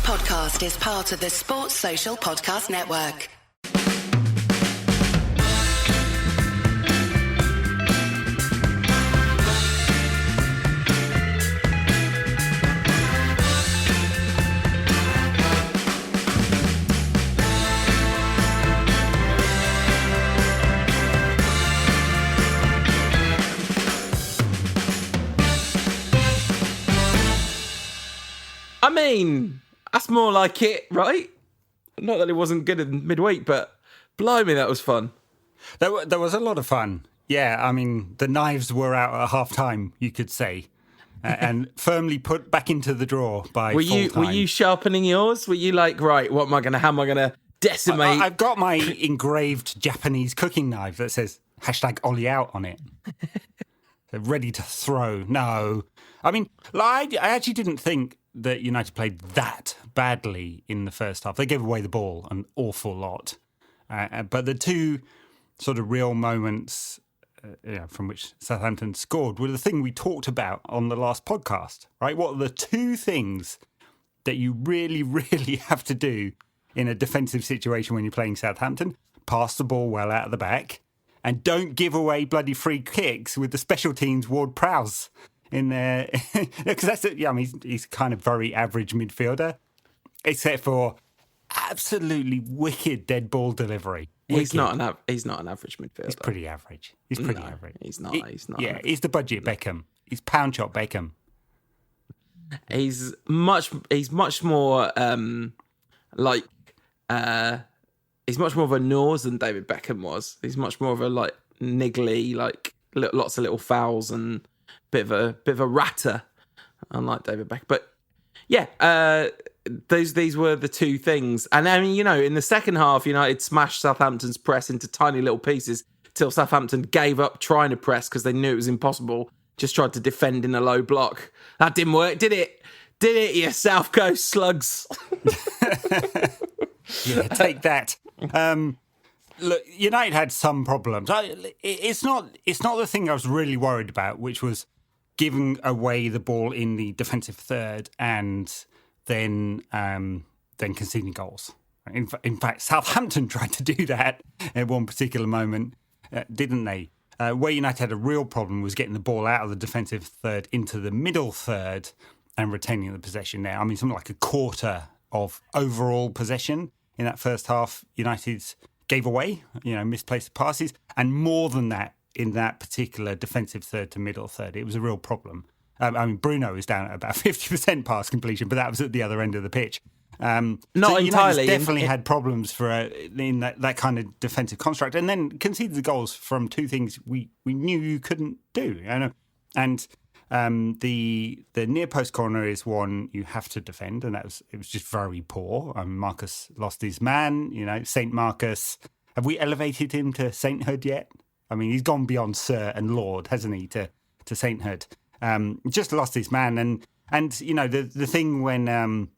podcast is part of the Sports Social Podcast Network. I mean, that's more like it, right? Not that it wasn't good in midweek, but blimey, that was fun. There was a lot of fun. Yeah, I mean, the knives were out at half-time, you could say, and firmly put back into the drawer by full-time. Were you sharpening yours? Were you like, right, how am I going to decimate? I've got my engraved Japanese cooking knife that says #Ollie out on it. So ready to throw. No. I mean, I actually didn't think that United played that badly in the first half. They gave away the ball an awful lot. But the two sort of real moments from which Southampton scored were the thing we talked about on the last podcast, right? What are the two things that you really, really have to do in a defensive situation when you're playing Southampton? Pass the ball well out of the back and don't give away bloody free kicks with the special teams Ward-Prowse in there, because that's it. Yeah, I mean, he's kind of very average midfielder, except for absolutely wicked dead ball delivery. He's not an average midfielder. He's pretty average. He's pretty average. He's not. Yeah, he's the budget Beckham. He's pound shot Beckham. He's much more he's much more of a nose than David Beckham was. He's much more of a like niggly, like lots of little fouls and bit of a ratter, unlike David Beckham. But yeah, these were the two things. And I mean, in the second half, United smashed Southampton's press into tiny little pieces till Southampton gave up trying to press because they knew it was impossible. Just tried to defend in a low block. That didn't work, did it? Did it, you South Coast slugs? Yeah, take that. Look, United had some problems. It's not the thing I was really worried about, which was giving away the ball in the defensive third and then conceding goals. In fact, Southampton tried to do that at one particular moment, didn't they? Where United had a real problem was getting the ball out of the defensive third into the middle third and retaining the possession there. I mean, something like a quarter of overall possession in that first half, United gave away, misplaced passes, and more than that in that particular defensive third to middle third. It was a real problem. I mean, Bruno was down at about 50% pass completion, but that was at the other end of the pitch. Not so entirely. Definitely had problems in that kind of defensive construct, and then conceded the goals from two things we knew you couldn't do. And the near post corner is one you have to defend, and it was just very poor. Marcus lost his man. Saint Marcus. Have we elevated him to sainthood yet? I mean, he's gone beyond Sir and Lord, hasn't he, to sainthood? Just lost his man, and the thing when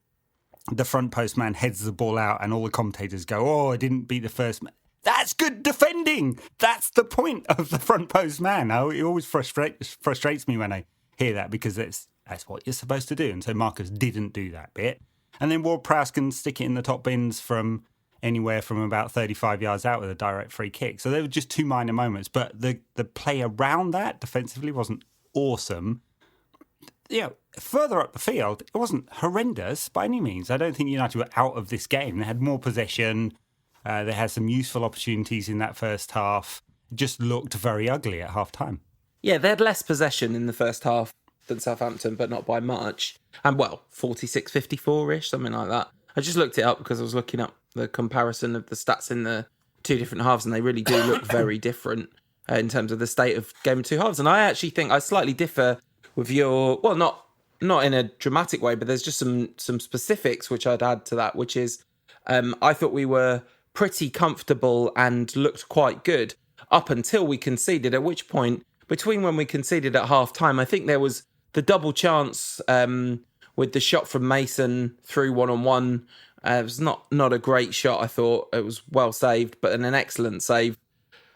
the front post man heads the ball out, and all the commentators go, "Oh, I didn't beat the first man." That's good defending. That's the point of the front post man. It always frustrates me when I hear that, because that's what you're supposed to do. And so Marcus didn't do that bit. And then Ward-Prowse can stick it in the top bins from anywhere from about 35 yards out with a direct free kick. So they were just two minor moments. But the play around that defensively wasn't awesome. Further up the field, it wasn't horrendous by any means. I don't think United were out of this game. They had more possession. They had some useful opportunities in that first half. It just looked very ugly at half-time. Yeah, they had less possession in the first half than Southampton, but not by much. And 46-54-ish, something like that. I just looked it up because I was looking up the comparison of the stats in the two different halves, and they really do look very different in terms of the state of game of two halves. And I actually think I slightly differ with your, not in a dramatic way, but there's just some specifics which I'd add to that, which is I thought we were pretty comfortable and looked quite good up until we conceded, at which point, between when we conceded at half-time, I think there was the double chance with the shot from Mason through one-on-one. It was not a great shot, I thought. It was well saved, but an excellent save.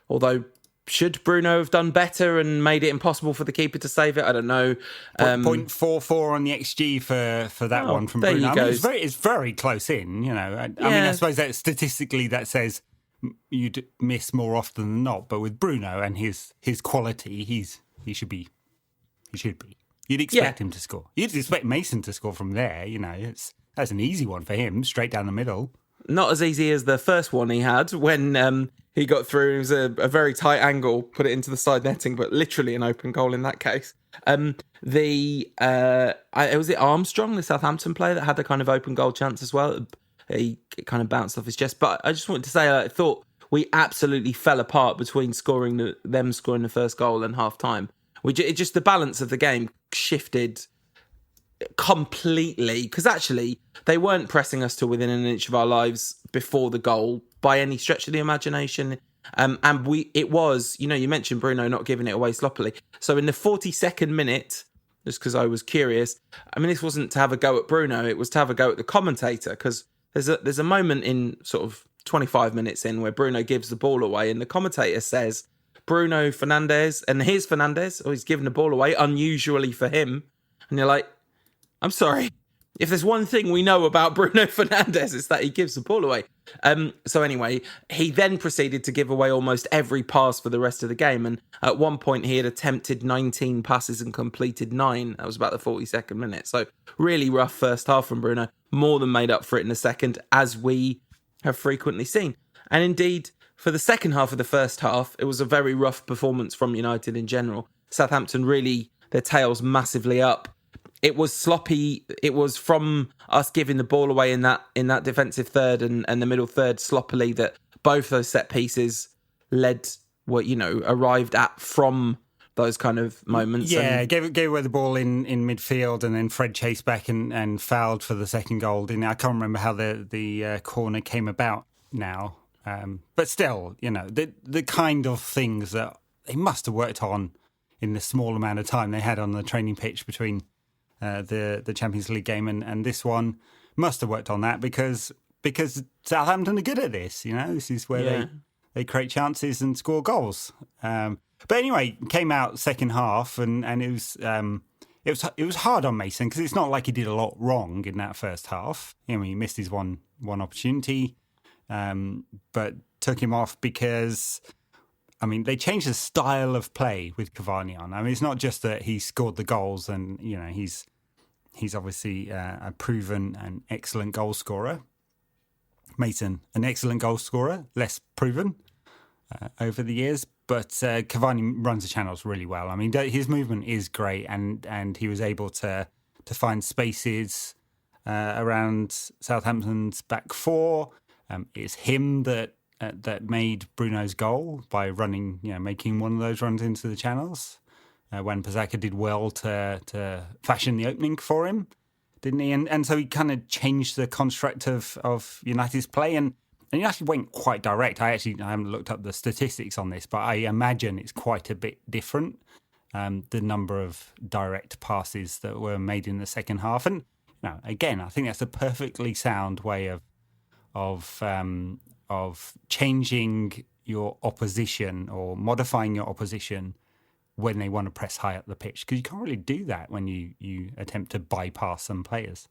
Although should Bruno have done better and made it impossible for the keeper to save it? I don't know. 0.44 on the XG for that one from there Bruno. you I go. mean, it's very close in, you know. I mean, I suppose that statistically that says you'd miss more often than not. But with Bruno and his quality, he should be. You'd expect him to score. You'd expect Mason to score from there. You know, that's an easy one for him, straight down the middle. Not as easy as the first one he had when he got through. It was a very tight angle, put it into the side netting, but literally an open goal in that case. Was it Armstrong, the Southampton player, that had a kind of open goal chance as well? He kind of bounced off his chest. But I just wanted to say, I thought we absolutely fell apart between them scoring the first goal and half time. Just the balance of the game shifted completely, because actually they weren't pressing us to within an inch of our lives before the goal by any stretch of the imagination. And it was, you mentioned Bruno not giving it away sloppily. So in the 42nd minute, just because I was curious, I mean, this wasn't to have a go at Bruno, it was to have a go at the commentator, because there's a moment in sort of 25 minutes in where Bruno gives the ball away and the commentator says, Bruno Fernandes, and here's Fernandes, he's given the ball away, unusually for him. And you're like, I'm sorry, if there's one thing we know about Bruno Fernandes, it's that he gives the ball away. So anyway, he then proceeded to give away almost every pass for the rest of the game. And at one point, he had attempted 19 passes and completed 9. That was about the 42nd minute. So really rough first half from Bruno, more than made up for it in the second, as we have frequently seen. And indeed, for the second half of the first half, it was a very rough performance from United in general. Southampton really, their tails massively up. It was sloppy. It was from us giving the ball away in that defensive third and the middle third sloppily that both those set pieces arrived at from those kind of moments. Yeah, gave away the ball in midfield, and then Fred chased back and fouled for the second goal. I can't remember how the corner came about now. But still, the kind of things that they must have worked on in the small amount of time they had on the training pitch between the Champions League game and this one, must have worked on that because Southampton are good at this. This is where they create chances and score goals. But anyway, came out second half and it was hard on Mason because it's not like he did a lot wrong in that first half. He missed his one opportunity. But took him off because, they changed the style of play with Cavani on. It's not just that he scored the goals and, he's obviously a proven and excellent goal scorer. Mason, an excellent goal scorer, less proven over the years. But Cavani runs the channels really well. His movement is great and he was able to find spaces around Southampton's back four. It's him that made Bruno's goal by running, making one of those runs into the channels. When Pazaka did well to fashion the opening for him, didn't he? And so he kind of changed the construct of United's play, and he actually went quite direct. I haven't looked up the statistics on this, but I imagine it's quite a bit different. The number of direct passes that were made in the second half, and again, I think that's a perfectly sound way of changing your opposition or modifying your opposition when they want to press high up the pitch, because you can't really do that when you attempt to bypass some players.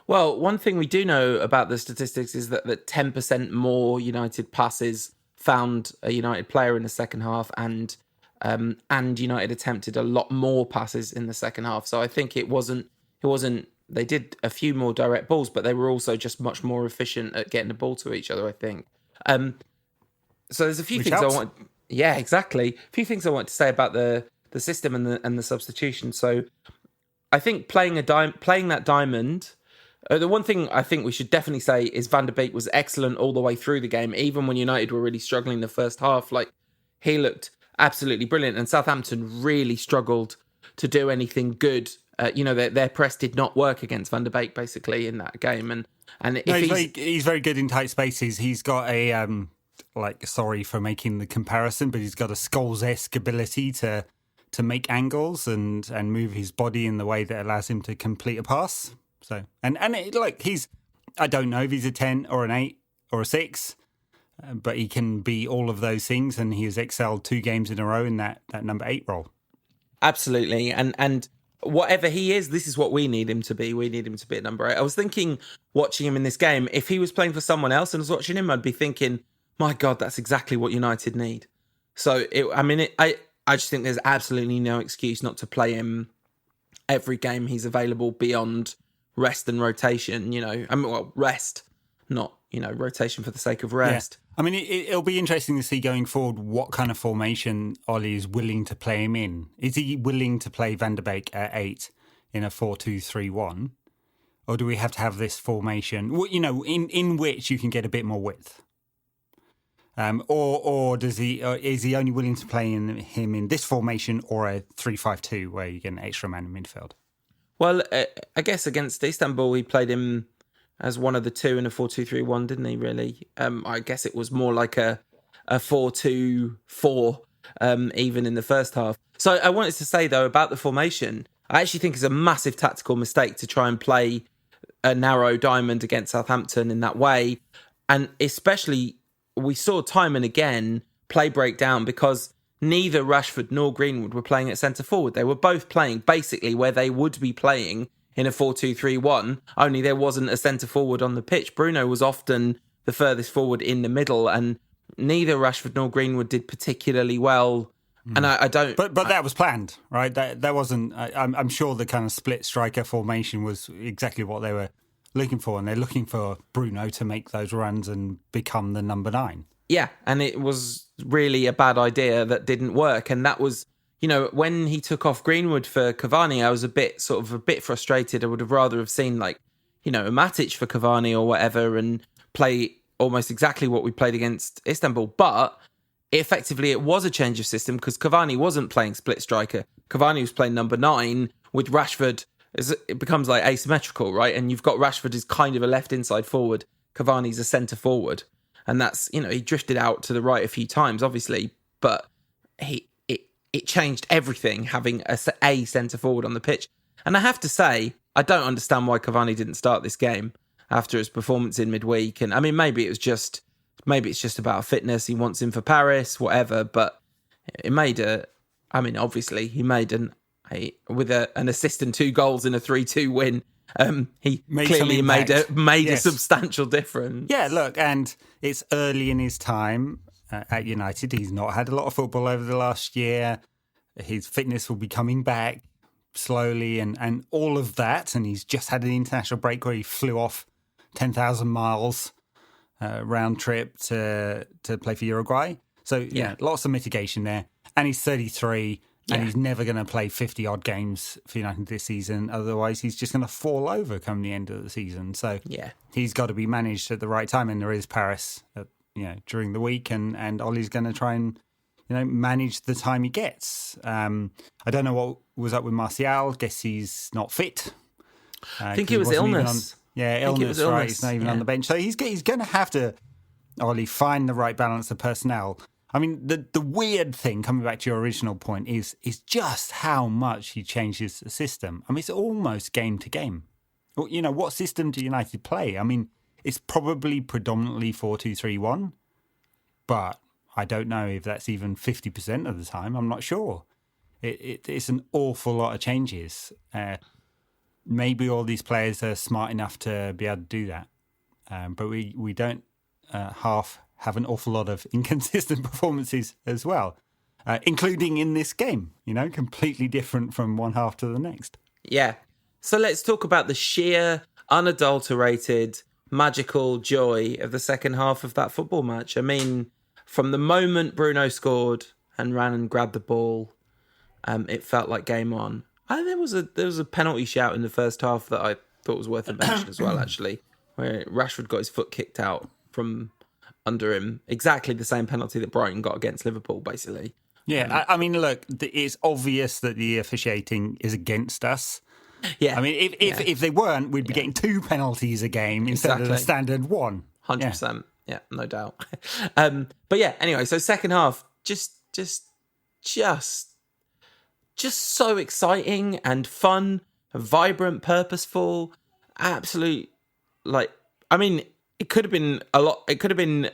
Well, one thing we do know about the statistics is that 10% more United passes found a United player in the second half, and United attempted a lot more passes in the second half. So I think it wasn't. They did a few more direct balls, but they were also just much more efficient at getting the ball to each other, I think. So there's a few things I want. Yeah, exactly. A few things I want to say about the system and the substitution. So I think playing that diamond. The one thing I think we should definitely say is Van der Beek was excellent all the way through the game, even when United were really struggling the first half. He looked absolutely brilliant, and Southampton really struggled to do anything good. Their press did not work against Van der Beek basically in that game, and he's very good in tight spaces. He's got a sorry for making the comparison, but he's got a Scholes-esque ability to make angles and move his body in the way that allows him to complete a pass. So he's, I don't know if he's a 10 or an 8 or a 6, but he can be all of those things, and he has excelled 2 games in a row in that number 8 role. Absolutely. And whatever he is, this is what we need him to be. We need him to be at number 8. I was thinking, watching him in this game, if he was playing for someone else and I was watching him, I'd be thinking, my God, that's exactly what United need. So, I just think there's absolutely no excuse not to play him every game he's available beyond rest and rotation, rest, not, rotation for the sake of rest. Yeah. I mean, it'll be interesting to see going forward what kind of formation Ollie is willing to play him in. Is he willing to play Van der Beek at 8 in a 4-2-3-1? Or do we have to have this formation, in which you can get a bit more width? Or is he only willing to play him in this formation or a 3-5-2 where you get an extra man in midfield? Well, I guess against Istanbul, he played him as one of the 2 in a 4-2-3-1, didn't he, really? I guess it was more like a 4-2-4, even in the first half. So I wanted to say, though, about the formation, I actually think it's a massive tactical mistake to try and play a narrow diamond against Southampton in that way. And especially, we saw time and again play break down because neither Rashford nor Greenwood were playing at centre-forward. They were both playing basically where they would be playing in a 4-2-3-1, only there wasn't a centre-forward on the pitch. Bruno was often the furthest forward in the middle, and neither Rashford nor Greenwood did particularly well. And I don't... But that was planned, right? That wasn't... I'm sure the kind of split striker formation was exactly what they were looking for, and they're looking for Bruno to make those runs and become the number 9. Yeah, and it was really a bad idea that didn't work, and that was... when he took off Greenwood for Cavani, I was a bit frustrated. I would have rather have seen a Matic for Cavani or whatever and play almost exactly what we played against Istanbul. But effectively, it was a change of system because Cavani wasn't playing split striker. Cavani was playing number 9 with Rashford. It becomes like asymmetrical, right? And you've got Rashford as kind of a left inside forward. Cavani's a centre forward. And that's, he drifted out to the right a few times, obviously, but it changed everything having a centre forward on the pitch. And I have to say, I don't understand why Cavani didn't start this game after his performance in midweek. And I mean, maybe it's just about fitness. He wants him for Paris, whatever. But obviously he made with an assist and 2 goals in a 3-2 win. He clearly made a substantial difference. Yeah, look, and it's early in his time at United. He's not had a lot of football over the last year. His fitness will be coming back slowly and all of that. And he's just had an international break where he flew off 10,000 miles round trip to play for Uruguay. So, lots of mitigation there. And he's 33 and he's never going to play 50-odd games for United this season. Otherwise, he's just going to fall over come the end of the season. So he's got to be managed at the right time. And there is Paris during the week, and Ollie's going to try and manage the time he gets. I don't know what was up with Martial. Guess he's not fit. I think it was illness. Illness, right? He's not even on the bench, so he's going to have to, Ollie, find the right balance of personnel. I mean, the weird thing, coming back to your original point, is just how much he changes the system. I mean, it's almost game to game. What system do United play? I mean, it's probably predominantly 4-2-3-1, but I don't know if that's even 50% of the time. I'm not sure. It's an awful lot of changes. Maybe all these players are smart enough to be able to do that, but we don't have an awful lot of inconsistent performances as well, including in this game. Completely different from one half to the next. Yeah. So let's talk about the sheer, unadulterated, magical joy of the second half of that football match. I mean, from the moment Bruno scored and ran and grabbed the ball, it felt like game on. There was a penalty shout in the first half that I thought was worth a mention as well, actually, where Rashford got his foot kicked out from under him. Exactly the same penalty that Brighton got against Liverpool, basically. Yeah, I mean, look, it's obvious that the officiating is against us. Yeah. I mean, if they weren't, we'd be getting 2 penalties a game instead of the standard 1. 100%. Yeah, no doubt. But yeah, anyway, so second half, just so exciting and fun, vibrant, purposeful, absolute, it could have been a lot. It could have been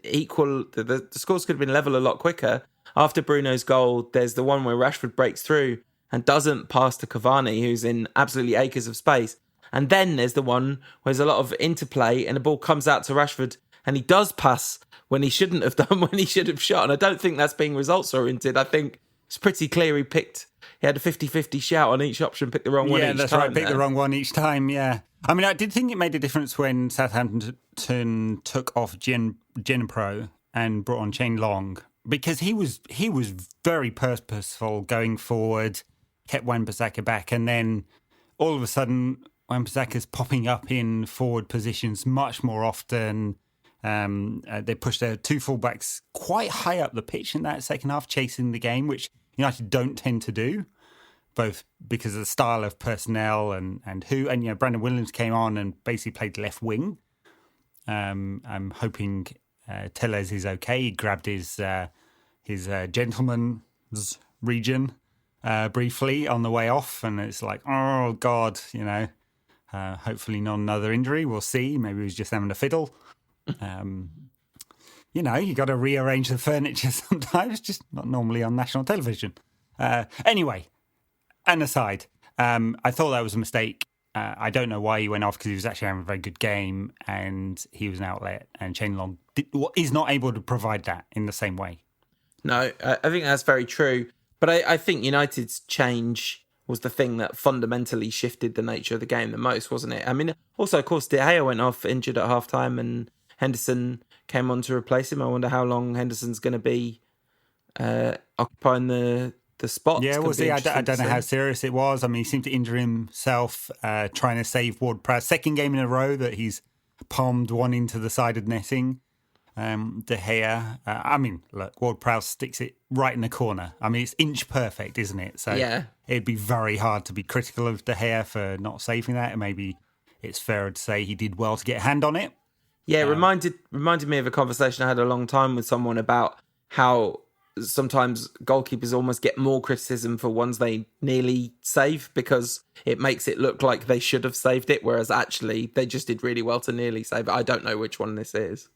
equal. The scores could have been level a lot quicker. After Bruno's goal, there's the one where Rashford breaks through and doesn't pass to Cavani, who's in absolutely acres of space. And then there's the one where there's a lot of interplay and the ball comes out to Rashford and he does pass when he shouldn't have done, when he should have shot. And I don't think that's being results oriented. I think it's pretty clear he had a 50-50 shout on each option, picked the wrong one each time. Yeah, that's right, picked the wrong one each time, yeah. I mean, I did think it made a difference when Southampton took off Genpro and brought on Shane Long, because he was very purposeful going forward, kept Wan-Bissaka back, and then all of a sudden Wan-Bissaka's popping up in forward positions much more often. They pushed their two fullbacks quite high up the pitch in that second half, chasing the game, which United don't tend to do, both because of the style of personnel and Brandon Williams came on and basically played left wing. I'm hoping Tellez is okay. He grabbed his gentleman's region briefly on the way off, and it's like, oh God, hopefully not another injury. We'll see. Maybe he was just having a fiddle. You got to rearrange the furniture sometimes, just not normally on national television. Anyway, an aside, I thought that was a mistake. I don't know why he went off, because he was actually having a very good game and he was an outlet, and Shane Long is not able to provide that in the same way. No, I think that's very true. But I think United's change was the thing that fundamentally shifted the nature of the game the most, wasn't it? I mean, also, of course, De Gea went off injured at half-time and Henderson came on to replace him. I wonder how long Henderson's going to be occupying the spot. Yeah, we'll see. I don't know how serious it was. I mean, he seemed to injure himself trying to save Ward-Prowse. Second game in a row that he's palmed one into the side of netting. De Gea. Look, Ward-Prowse sticks it right in the corner. I mean, it's inch perfect, isn't it? So yeah, it'd be very hard to be critical of De Gea for not saving that. And maybe it's fairer to say he did well to get a hand on it. Yeah, it reminded me of a conversation I had a long time with someone about how sometimes goalkeepers almost get more criticism for ones they nearly save, because it makes it look like they should have saved it, whereas actually they just did really well to nearly save it. I don't know which one this is.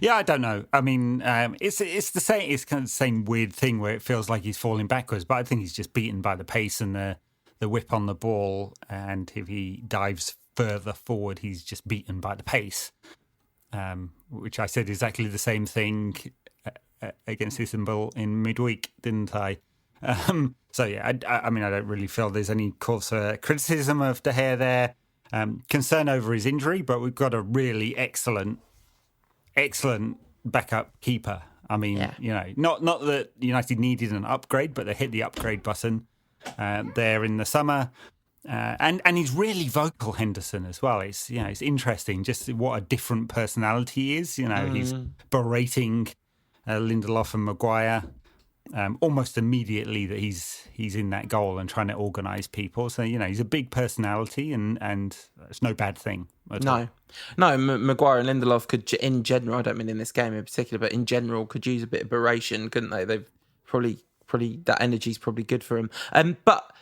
Yeah, I don't know. I mean, it's the same. It's kind of the same weird thing where it feels like he's falling backwards, but I think he's just beaten by the pace and the whip on the ball. And if he dives further forward, he's just beaten by the pace. Which I said exactly the same thing against Istanbul in midweek, didn't I? So yeah, I mean, I don't really feel there's any cause for criticism of De Gea there. Concern over his injury, but we've got a really excellent backup keeper. I mean, not that United needed an upgrade, but they hit the upgrade button there in the summer. And he's really vocal, Henderson, as well. It's it's interesting just what a different personality he is. He's berating Lindelof and Maguire almost immediately that he's in that goal and trying to organise people. So he's a big personality, and it's no bad thing. No, Maguire and Lindelof could, in general, I don't mean in this game in particular, but in general, could use a bit of beration, couldn't they? They've probably that energy's probably good for him. But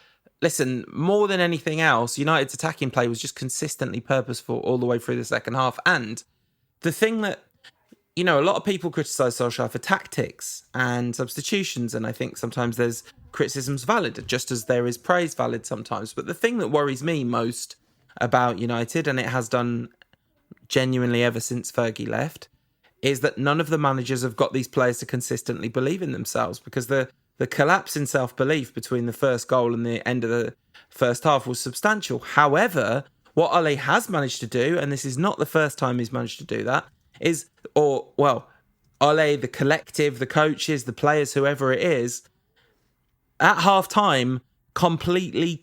listen, more than anything else, United's attacking play was just consistently purposeful all the way through the second half. And the thing that, a lot of people criticise Solskjaer for tactics and substitutions, and I think sometimes there's criticisms valid, just as there is praise valid sometimes. But the thing that worries me most about United, and it has done genuinely ever since Fergie left, is that none of the managers have got these players to consistently believe in themselves, because the collapse in self-belief between the first goal and the end of the first half was substantial. However, what Ole has managed to do, and this is not the first time he's managed to do that, Ole, the collective, the coaches, the players, whoever it is, at half-time, completely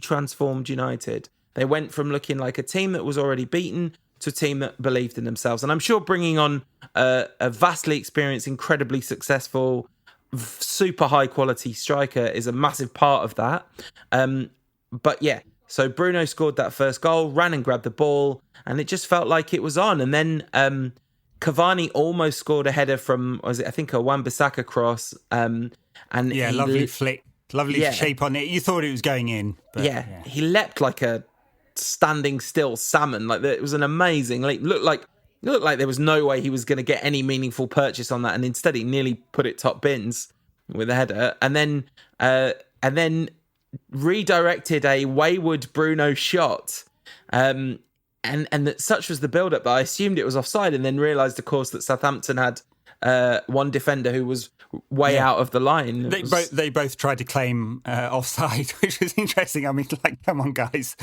transformed United. They went from looking like a team that was already beaten to a team that believed in themselves. And I'm sure bringing on a vastly experienced, incredibly successful, super high quality striker is a massive part of that. But yeah, so Bruno scored that first goal, ran and grabbed the ball, and it just felt like it was on. And then Cavani almost scored a header from, a Wan-Bissaka cross. Lovely flick, lovely shape on it. You thought it was going in. But, he leapt like a standing still salmon. Like it was an amazing leap. Looked like there was no way he was going to get any meaningful purchase on that, and instead he nearly put it top bins with a header, and then redirected a wayward Bruno shot. And that such was the build-up that I assumed it was offside, and then realised, of course, that Southampton had one defender who was way out of the line. They both tried to claim offside, which was interesting. I mean, like, come on, guys.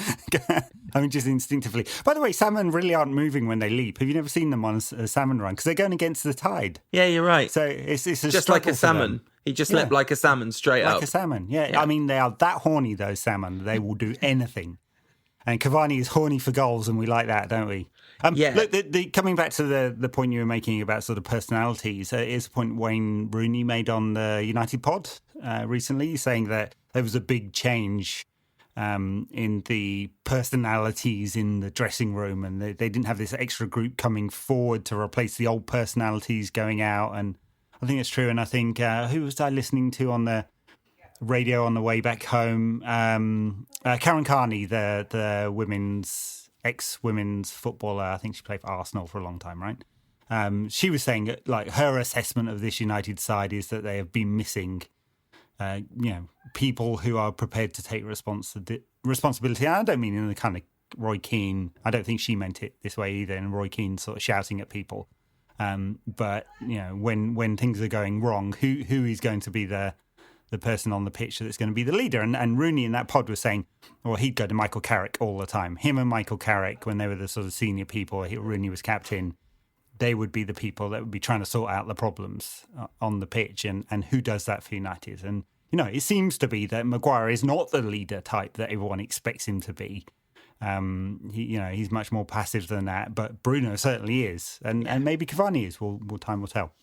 I mean, just instinctively. By the way, salmon really aren't moving when they leap. Have you never seen them on a salmon run? Because they're going against the tide. Yeah, you're right. So it's a just like a salmon. He just leapt like a salmon straight up. Like a salmon, yeah. I mean, they are that horny, those salmon. They will do anything. And Cavani is horny for goals, and we like that, don't we? Look, coming back to the point you were making about sort of personalities, is a point Wayne Rooney made on the United pod recently, saying that there was a big change in the personalities in the dressing room, and they didn't have this extra group coming forward to replace the old personalities going out. And I think it's true. And I think, who was I listening to on the radio on the way back home? Karen Carney, the ex-women's footballer. I think she played for Arsenal for a long time, right? She was saying that, like, her assessment of this United side is that they have been missing, people who are prepared to take responsibility. And I don't mean in the kind of Roy Keane. I don't think she meant it this way either. And Roy Keane sort of shouting at people. But when things are going wrong, who is going to be the person on the pitch that's going to be the leader? And Rooney in that pod was saying, well, he'd go to Michael Carrick all the time. Him and Michael Carrick, when they were the sort of senior people, Rooney was captain, they would be the people that would be trying to sort out the problems on the pitch. And who does that for United? And, it seems to be that Maguire is not the leader type that everyone expects him to be. He's much more passive than that, but Bruno certainly is. And maybe Cavani is. Time will tell.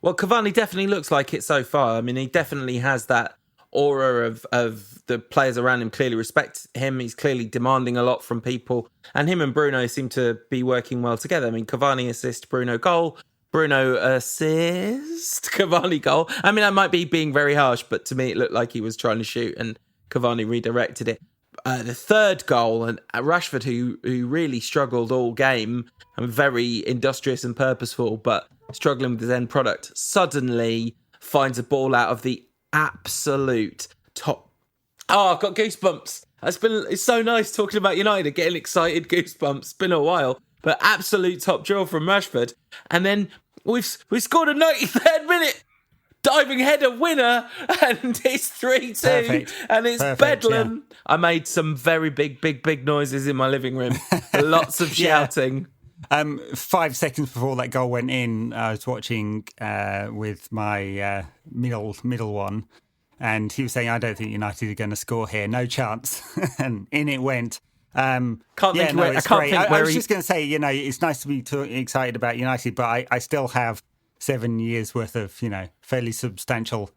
Well, Cavani definitely looks like it so far. I mean, he definitely has that aura of the players around him clearly respect him. He's clearly demanding a lot from people. And him and Bruno seem to be working well together. I mean, Cavani assist, Bruno goal. Bruno assist, Cavani goal. I mean, I might be being very harsh, but to me it looked like he was trying to shoot and Cavani redirected it. The third goal, and Rashford, who really struggled all game and very industrious and purposeful, but struggling with his end product, suddenly finds a ball out of the absolute top. Oh, I've got goosebumps. It's so nice talking about United, getting excited, goosebumps. It's been a while, but absolute top draw from Rashford. And then we've scored a 93rd minute diving header winner, and it's 3-2. Perfect. And it's bedlam. Yeah. I made some very big noises in my living room. Lots of shouting. 5 seconds before that goal went in, I was watching with my middle one, and he was saying, I don't think United are going to score here. No chance. And in it went. I was just going to say, it's nice to be excited about United, but I still have 7 years worth of, fairly substantial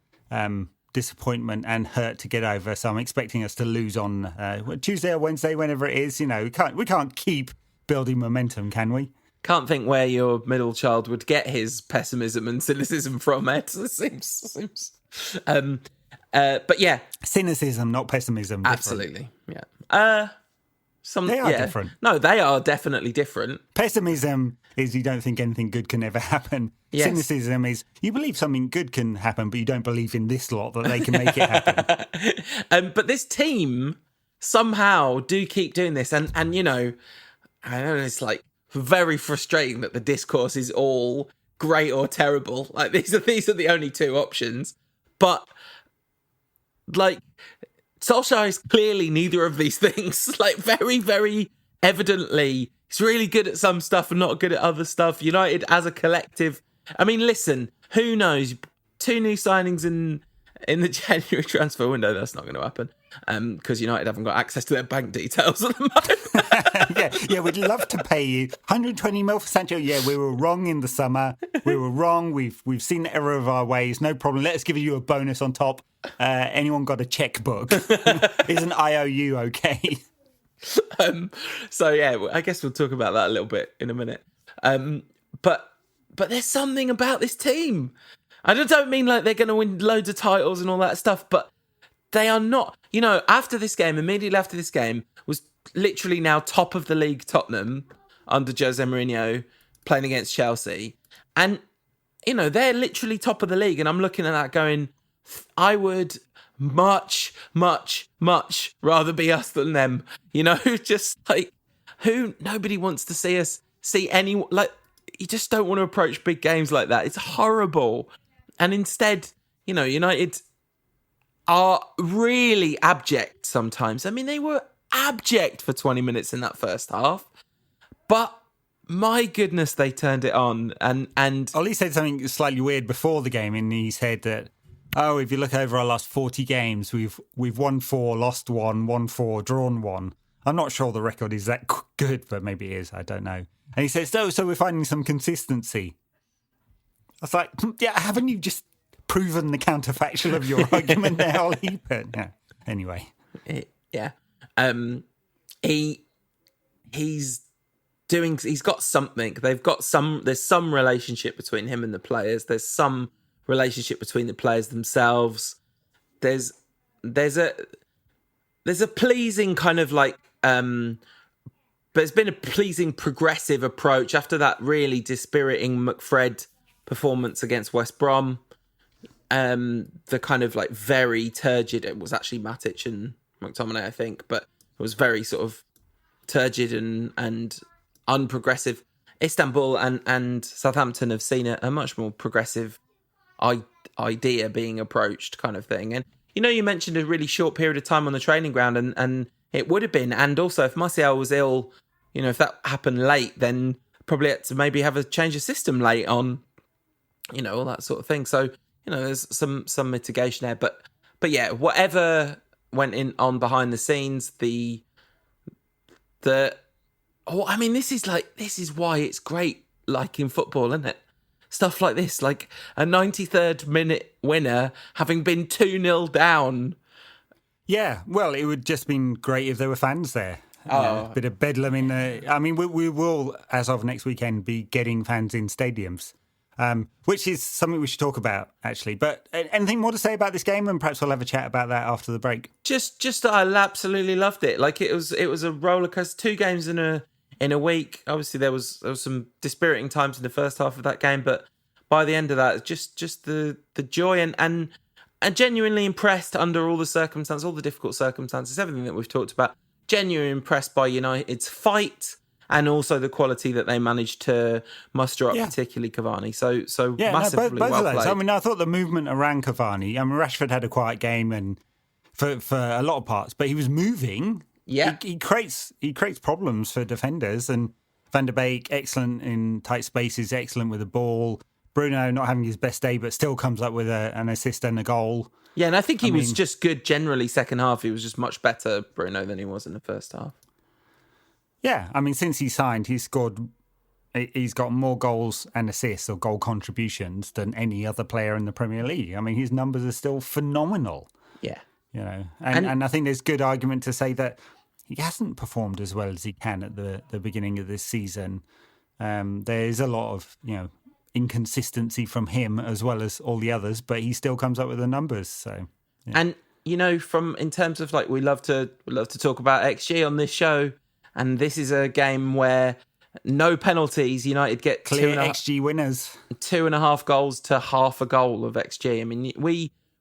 disappointment and hurt to get over. So I'm expecting us to lose on Tuesday or Wednesday, whenever it is. We can't keep building momentum, can we? Can't think where your middle child would get his pessimism and cynicism from, Ed. It seems. But yeah, cynicism, not pessimism. Absolutely, yeah. They are different. No, they are definitely different. Pessimism is you don't think anything good can ever happen. Yes. Cynicism is you believe something good can happen, but you don't believe in this lot that they can make it happen. But this team somehow do keep doing this. And I know it's like very frustrating that the discourse is all great or terrible. Like these are the only two options. But like Solskjaer is clearly neither of these things. Like very, very evidently, he's really good at some stuff and not good at other stuff. United as a collective. I mean, listen, who knows? 2 new signings in the January transfer window. That's not going to happen because United haven't got access to their bank details at the moment. yeah, we'd love to pay you 120 mil for Sancho. Yeah, we were wrong in the summer. We were wrong. We've seen the error of our ways. No problem. Let's give you a bonus on top. Anyone got a checkbook? Isn't IOU okay? So yeah, I guess we'll talk about that a little bit in a minute. But there's something about this team. I don't mean like they're going to win loads of titles and all that stuff, but they are not. Immediately after this game, was literally now top of the league Tottenham under Jose Mourinho playing against Chelsea. And, they're literally top of the league. And I'm looking at that going, I would much, much, much rather be us than them. Just like, nobody wants to see any, like, you just don't want to approach big games like that. It's horrible. And instead, United are really abject sometimes. I mean, they were abject for 20 minutes in that first half. But my goodness, they turned it on. And Ollie said something slightly weird before the game, and he said that, if you look over our last 40 games, we've won 4, lost 1, won 4, drawn 1. I'm not sure the record is that good, but maybe it is. I don't know. And he says, so we're finding some consistency. I was like, yeah, haven't you just proven the counterfactual of your argument there, Ollie? But yeah, anyway. Yeah. He's got something. There's some relationship between him and the players. There's some relationship between the players themselves. There's a pleasing kind of like, but it's been a pleasing progressive approach after that really dispiriting McFred performance against West Brom. The kind of like very turgid, it was actually Matic and McTominay, I think, but it was very sort of turgid and unprogressive. Istanbul and Southampton have seen a much more progressive idea being approached kind of thing. And, you mentioned a really short period of time on the training ground and it would have been. And also if Martial was ill, if that happened late, then probably had to maybe have a change of system late on, all that sort of thing. So, there's some mitigation there. But yeah, whatever went on behind the scenes, this is why it's great, like in football, isn't it? Stuff like this, like a 93rd minute winner having been 2-0 down. Yeah, well, it would just been great if there were fans there. A bit of bedlam in the... I mean, we will, as of next weekend, be getting fans in stadiums, which is something we should talk about, actually. But anything more to say about this game? And perhaps we'll have a chat about that after the break. Just I absolutely loved it. Like, it was a roller coaster. 2 games in a week. Obviously, there was some dispiriting times in the first half of that game, but by the end of that, just the joy and genuinely impressed under all the circumstances, all the difficult circumstances, everything that we've talked about. Genuinely impressed by United's fight and also the quality that they managed to muster up, particularly Cavani. So yeah, massively both well of those. played. I mean, I thought the movement around Cavani. I mean, Rashford had a quiet game and for a lot of parts, but he was moving. Yeah, he creates problems for defenders, and Van der Beek excellent in tight spaces, excellent with the ball. Bruno not having his best day, but still comes up with an assist and a goal. Yeah, and I think he was just good generally second half. He was just much better, Bruno, than he was in the first half. Yeah, I mean, since he signed, he's got more goals and assists or goal contributions than any other player in the Premier League. I mean, his numbers are still phenomenal. Yeah. And I think there's good argument to say that he hasn't performed as well as he can at the beginning of this season. There is a lot of, inconsistency from him as well as all the others, but he still comes up with the numbers. So, yeah. And in terms of like we love to talk about XG on this show, and this is a game where no penalties. United get clear XG winners, 2.5 goals to half a goal of XG. I mean,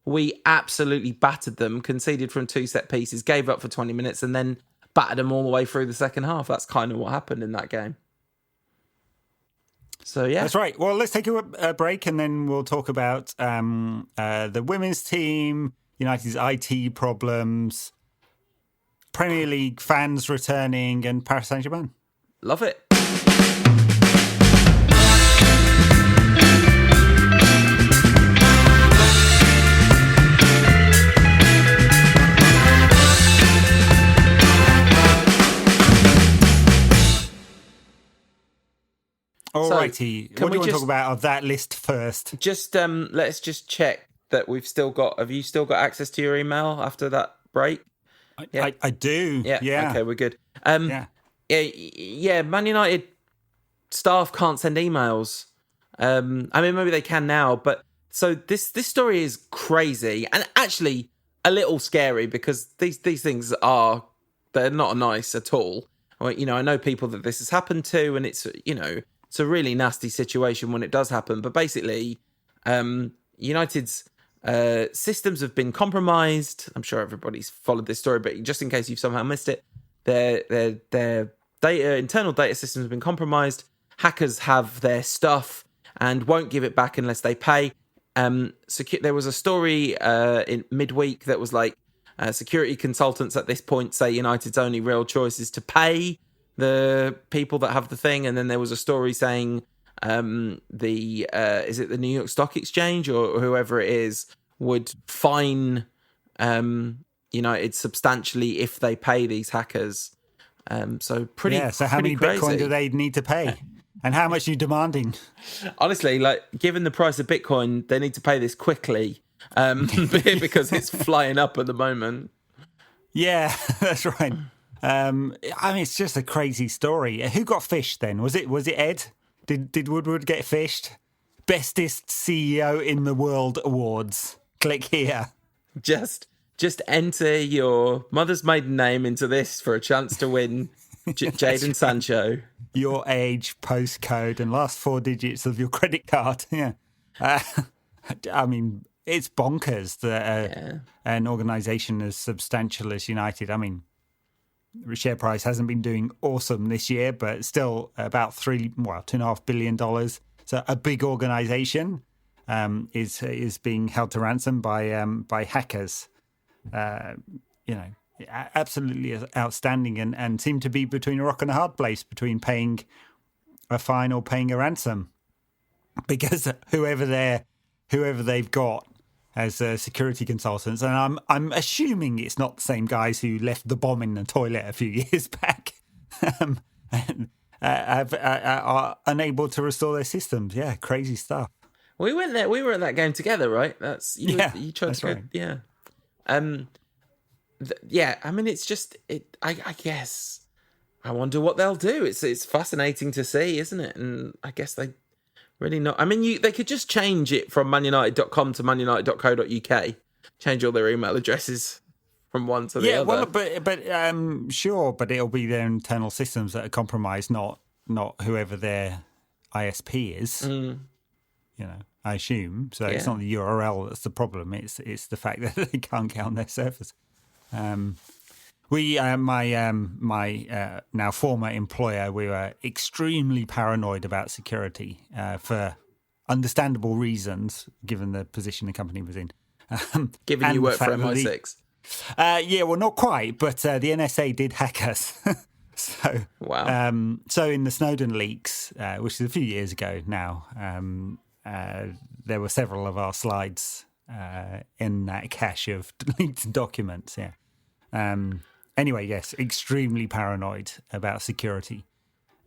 we absolutely battered them, conceded from 2 set pieces, gave up for 20 minutes, and then battered them all the way through the second half. That's kind of what happened in that game. So, yeah. That's right. Well, let's take a break and then we'll talk about the women's team, United's IT problems, Premier League fans returning, and Paris Saint Germain. Love it. Alrighty, what do you want to talk about of that list first? Just let's just check that we've still got. Have you still got access to your email after that break? I do. Yeah. Okay, we're good. Man United staff can't send emails. I mean, maybe they can now, but so this story is crazy and actually a little scary because these things are they're not nice at all. I know people that this has happened to, and it's it's a really nasty situation when it does happen. But basically, United's systems have been compromised. I'm sure everybody's followed this story, but just in case you've somehow missed it, their internal data systems have been compromised. Hackers have their stuff and won't give it back unless they pay. There was a story in midweek that was like security consultants at this point say United's only real choice is to pay the people that have the thing, and then there was a story saying is it the New York Stock Exchange or whoever it is would fine United substantially if they pay these hackers. So how many crazy. Bitcoin do they need to pay? And how much are you demanding? Honestly, like, given the price of Bitcoin, they need to pay this quickly because it's flying up at the moment. Yeah, that's right. It's just a crazy story. Who got fished then? Was it Ed? Did Woodward get fished? Bestest CEO in the world awards. Click here. Just enter your mother's maiden name into this for a chance to win Jadon Sancho. Your age, postcode, and last 4 digits of your credit card. Yeah. It's bonkers that an organisation as substantial as United, the share price hasn't been doing awesome this year, but still about $2.5 billion. So a big organisation is being held to ransom by hackers. Absolutely outstanding and seem to be between a rock and a hard place between paying a fine or paying a ransom, because whoever they've got as security consultants, and I'm assuming it's not the same guys who left the bomb in the toilet a few years back, and are unable to restore their systems. Yeah, crazy stuff. We went there. We were at that game together, right? You tried to go. Right. Yeah. It's just it. I guess I wonder what they'll do. It's fascinating to see, isn't it? And I guess they really not. They could just change it from manunited.com to manunited.co.uk. Change all their email addresses from one to the other. Well, but sure, but it'll be their internal systems that are compromised, not whoever their ISP is. I assume. So It's not the URL that's the problem. It's the fact that they can't get on their servers. My now former employer, we were extremely paranoid about security for understandable reasons, given the position the company was in. Given you work for MI6. Not quite, but the NSA did hack us. So wow. So in the Snowden leaks, which is a few years ago now, there were several of our slides in that cache of leaked documents. Yeah. Anyway, yes, extremely paranoid about security,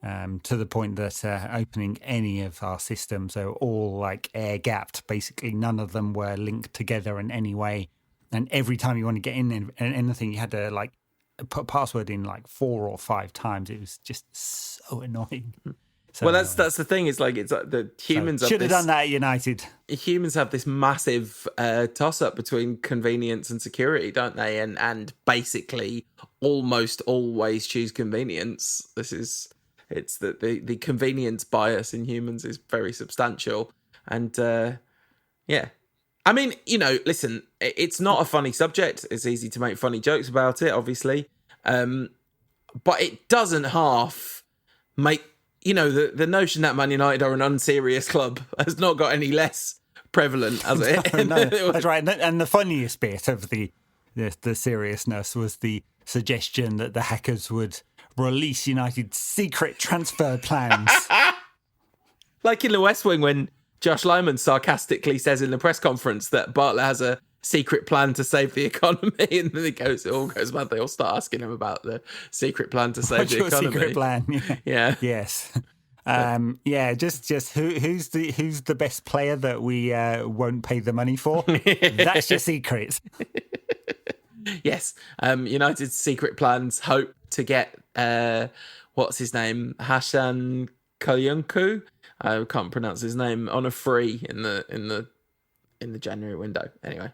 to the point that opening any of our systems are all like air-gapped. Basically, none of them were linked together in any way. And every time you want to get in anything, you had to put a password in 4 or 5 times. It was just so annoying. That's the thing. It's like the humans should have done that at United. Humans have this massive toss up between convenience and security, don't they? And basically almost always choose convenience. It's the convenience bias in humans is very substantial. And listen, it's not a funny subject. It's easy to make funny jokes about it, obviously, but it doesn't half make. The notion that Man United are an unserious club has not got any less prevalent, has it? No, that's right. And the funniest bit of the seriousness was the suggestion that the hackers would release United's secret transfer plans. Like in The West Wing, when Josh Lyman sarcastically says in the press conference that Bartlett has a secret plan to save the economy, and then it all goes bad. They all start asking him about the secret plan to save the economy. Secret plan? Yeah. Yes. Just who's the best player that we won't pay the money for? That's your secret. Yes. United's secret plans hope to get what's his name, Hassan Kalyunku. I can't pronounce his name, on a free in the January window. Anyway,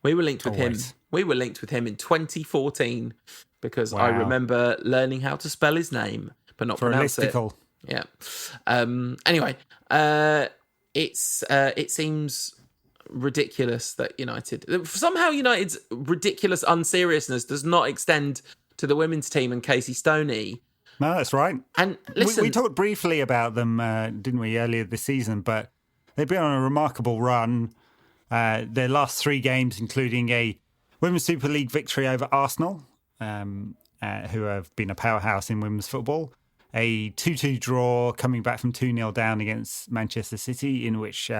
we were linked with him. Right. We were linked with him in 2014 because I remember learning how to spell his name, but not pronounce it. Yeah. Anyway, it seems ridiculous that United's ridiculous unseriousness does not extend to the women's team and Casey Stoney. No, that's right. And listen, we talked briefly about them, didn't we, earlier this season? But they've been on a remarkable run. Their last 3 games, including a Women's Super League victory over Arsenal, who have been a powerhouse in women's football. A 2-2 draw coming back from 2-0 down against Manchester City, in which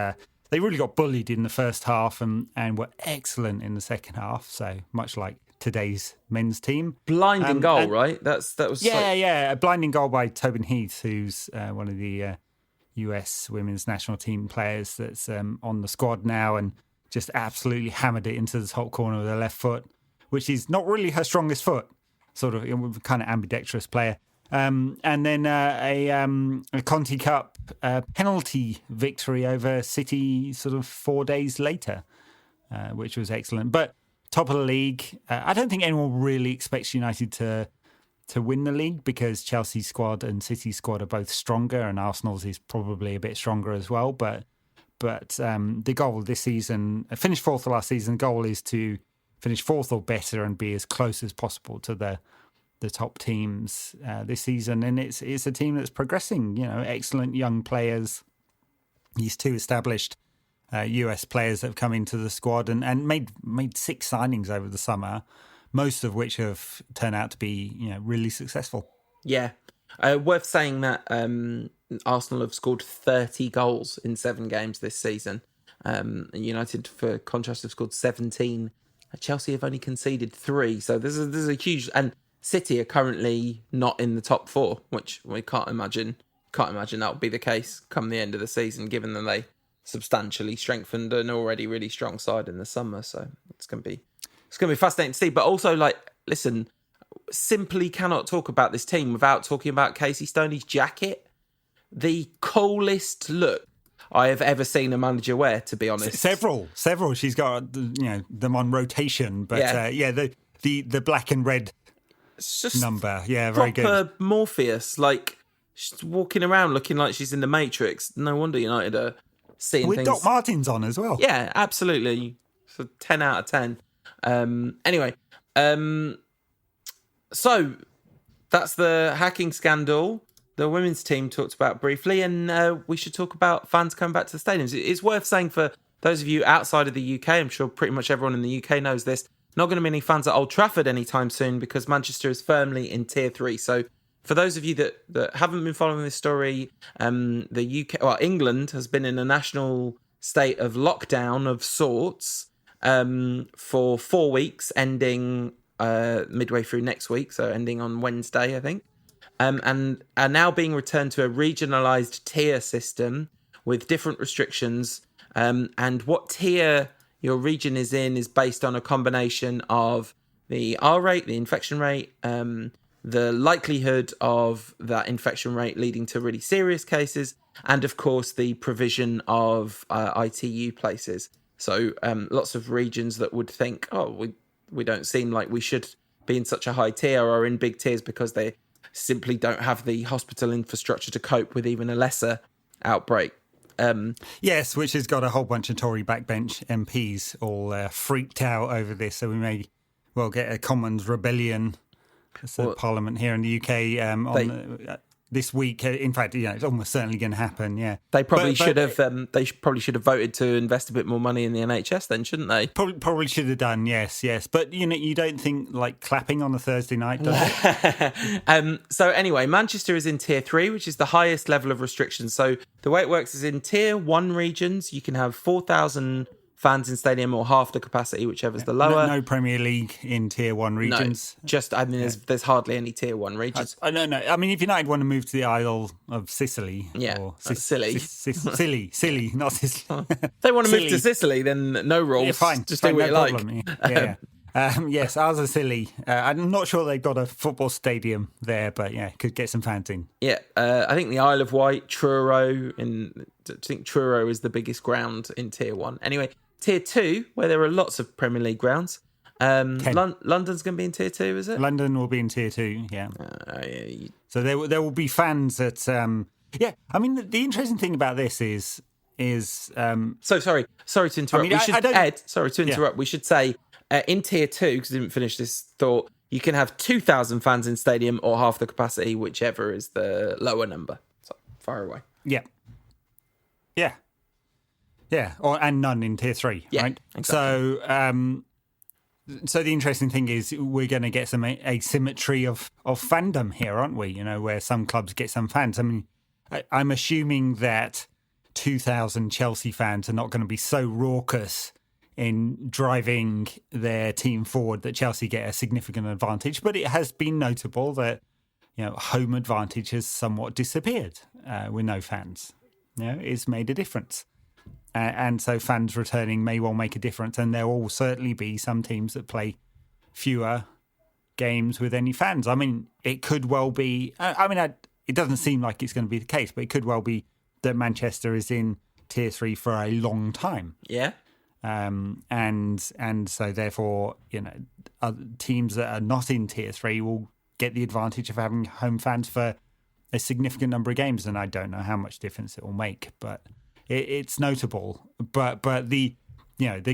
they really got bullied in the first half and were excellent in the second half. So much like today's men's team. Blinding goal, right? That was a blinding goal by Tobin Heath, who's one of the US women's national team players that's on the squad now, and just absolutely hammered it into the top corner with her left foot, which is not really her strongest foot. Sort of kind of ambidextrous player. And then a Conti Cup penalty victory over City sort of 4 days later, which was excellent. But top of the league, I don't think anyone really expects United to win the league, because Chelsea's squad and City's squad are both stronger, and Arsenal's is probably a bit stronger as well. But the goal this season, finished 4th last season, the goal is to finish 4th or better and be as close as possible to the top teams this season. And it's a team that's progressing, excellent young players. These 2 established US players that have come into the squad and made 6 signings over the summer, most of which have turned out to be, really successful. Yeah. Worth saying that Arsenal have scored 30 goals in 7 games this season. And United, for contrast, have scored 17. Chelsea have only conceded 3. So there's a huge... And City are currently not in the top 4, which we can't imagine that would be the case come the end of the season, given that they substantially strengthened an already really strong side in the summer. So it's going to be fascinating to see. But also, listen, simply cannot talk about this team without talking about Casey Stoney's jacket. The coolest look I have ever seen a manager wear, to be honest. Several. She's got them on rotation, but the black and red. It's just number, very good. Proper Morpheus, she's walking around looking like she's in the Matrix. No wonder United are seeing with things. Doc Martens on as well. Yeah, absolutely. So 10 out of 10. Anyway, so that's the hacking scandal. The women's team talked about briefly, and we should talk about fans coming back to the stadiums. It's worth saying for those of you outside of the UK, I'm sure pretty much everyone in the UK knows this. Not going to be any fans at Old Trafford anytime soon, because Manchester is firmly in Tier 3. So for those of you that haven't been following this story, England has been in a national state of lockdown of sorts for 4 weeks, ending midway through next week, so ending on Wednesday, I think, and are now being returned to a regionalised tier system with different restrictions. And what tier your region is in is based on a combination of the R rate, the infection rate, the likelihood of that infection rate leading to really serious cases, and of course the provision of ITU places. So lots of regions that would think, we don't seem like we should be in such a high tier or in big tiers because they simply don't have the hospital infrastructure to cope with even a lesser outbreak. Yes, which has got a whole bunch of Tory backbench MPs all freaked out over this. So we may well get a Commons rebellion. Parliament here in the UK this week. In fact, it's almost certainly going to happen. Yeah, they probably should have. They probably should have voted to invest a bit more money in the NHS, then, shouldn't they? Probably should have done. Yes. But you don't think clapping on a Thursday night, does it? So anyway, Manchester is in Tier 3, which is the highest level of restrictions. So the way it works is in Tier 1 regions, you can have 4,000 fans in stadium or half the capacity, whichever's the lower. No Premier League in Tier 1 regions. No, there's hardly any Tier 1 regions. No. I mean, if United want to move to the Isle of Sicily. Yeah, or Sicily, not Sicily. If they want to move to Sicily, then no rules. Yeah, fine. Just do what you like. Yeah. Yes, ours are silly. I'm not sure they've got a football stadium there, but could get some fans in. Yeah, I think the Isle of Wight, Truro, I think Truro is the biggest ground in Tier 1. Anyway, Tier 2, where there are lots of Premier League grounds, London's going to be in tier 2, is it? London will be in tier 2, yeah. Yeah. So there will be fans at... yeah, I mean, the interesting thing about this is So sorry to interrupt. Ed, sorry to interrupt. We should say in tier 2, because I didn't finish this thought, you can have 2,000 fans in stadium or half the capacity, whichever is the lower number. So far away. Yeah. And none in tier 3, right? Exactly. So the interesting thing is we're going to get some asymmetry of fandom here, aren't we? You know, where some clubs get some fans. I mean, I'm assuming that 2,000 Chelsea fans are not going to be so raucous in driving their team forward that Chelsea get a significant advantage. But it has been notable that, you know, home advantage has somewhat disappeared with no fans. You know, it's made a difference. And so fans returning may well make a difference. And there will certainly be some teams that play fewer games with any fans. I mean, it could well be... it doesn't seem like it's going to be the case, but it could well be that Manchester is in tier 3 for a long time. Yeah. And so therefore, you know, other teams that are not in tier 3 will get the advantage of having home fans for a significant number of games. And I don't know how much difference it will make, but it's notable. But the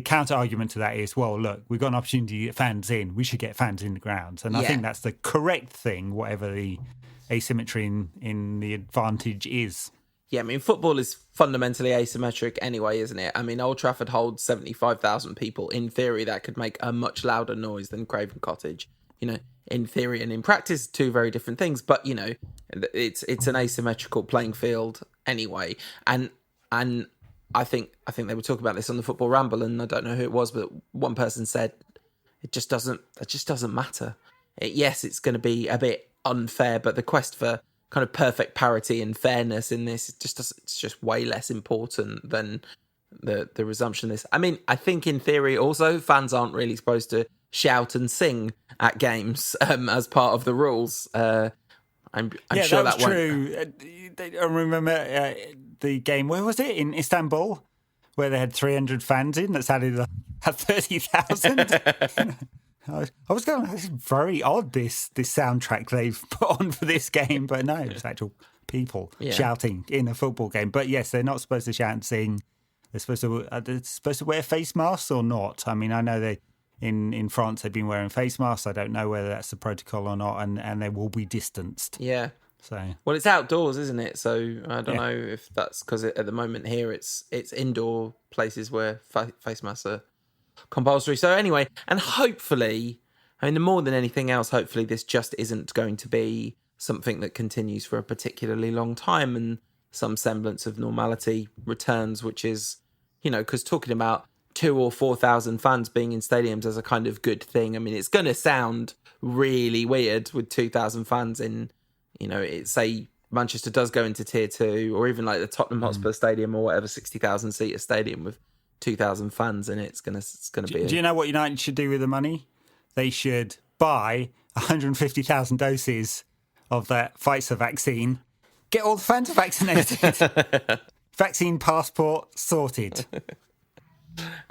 counter argument to that is, well, look, we've got an opportunity to get fans in. We should get fans in the grounds. And I think that's the correct thing, whatever the asymmetry in the advantage is. Yeah, I mean, football is fundamentally asymmetric anyway, isn't it? I mean, Old Trafford holds 75,000 people. In theory, that could make a much louder noise than Craven Cottage. You know, in theory and in practice, two very different things. But, you know, it's an asymmetrical playing field anyway. And I think they were talking about this on the Football Ramble, and I don't know who it was, but one person said it just doesn't matter. Yes, it's going to be a bit unfair, but the quest for kind of perfect parity and fairness in this it's just way less important than the resumption of this. I mean, I think in theory also fans aren't really supposed to shout and sing at games as part of the rules. I'm sure that was true. I remember the game, where was it, in Istanbul, where they had 300 fans in, that's added 30,000. I was going, this is very odd, this soundtrack they've put on for this game, but no, it's actual people shouting in a football game. But yes, they're not supposed to shout and sing. They're supposed to wear face masks or not. I mean, I know they in France they've been wearing face masks. I don't know whether that's the protocol or not, and they will be distanced. Yeah. So well, it's outdoors, isn't it? So I don't know if that's because at the moment here it's indoor places where face masks are compulsory. So anyway, and hopefully, I mean, more than anything else, hopefully this just isn't going to be something that continues for a particularly long time and some semblance of normality returns, which is, you know, because talking about 2,000 or 4,000 fans being in stadiums as a kind of good thing, I mean, it's going to sound really weird with 2,000 fans in, you know, say Manchester does go into tier 2, or even like the Tottenham Hotspur Stadium or whatever 60,000 seater stadium with 2,000 fans in it. It's gonna be. Do you know what United should do with the money? They should buy 150,000 doses of that Pfizer vaccine. Get all the fans vaccinated. Vaccine passport sorted.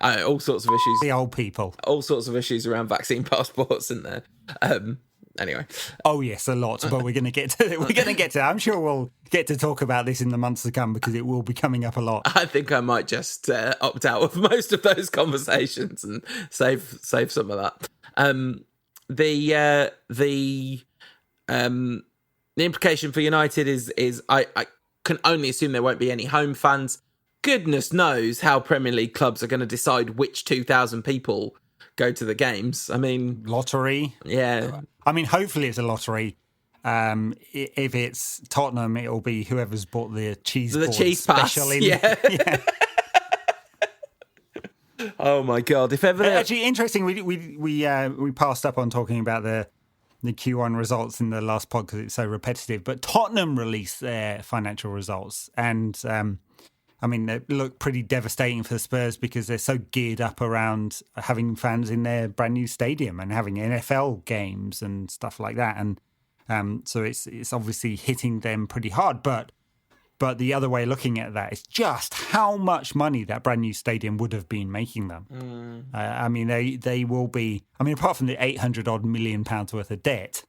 All sorts of issues. The old people. All sorts of issues around vaccine passports, isn't there? Anyway. Oh yes, a lot. But we're going to get to. I'm sure we'll get to talk about this in the months to come because it will be coming up a lot. I think I might just opt out of most of those conversations and save some of that. The implication for United is I can only assume there won't be any home fans. Goodness knows how Premier League clubs are going to decide which 2,000 people go to the games. I mean, lottery. Yeah. I mean, hopefully it's a lottery. If it's Tottenham, it'll be whoever's bought the cheese pass. Special in. Yeah. Oh my God! If ever actually interesting, we passed up on talking about the Q1 results in the last pod because it's so repetitive. But Tottenham released their financial results, and I mean, they look pretty devastating for the Spurs because they're so geared up around having fans in their brand new stadium and having NFL games and stuff like that. And so it's obviously hitting them pretty hard. But But the other way of looking at that is just how much money that brand new stadium would have been making them. I mean, they will be. I mean, apart from the 800 odd million pounds worth of debt,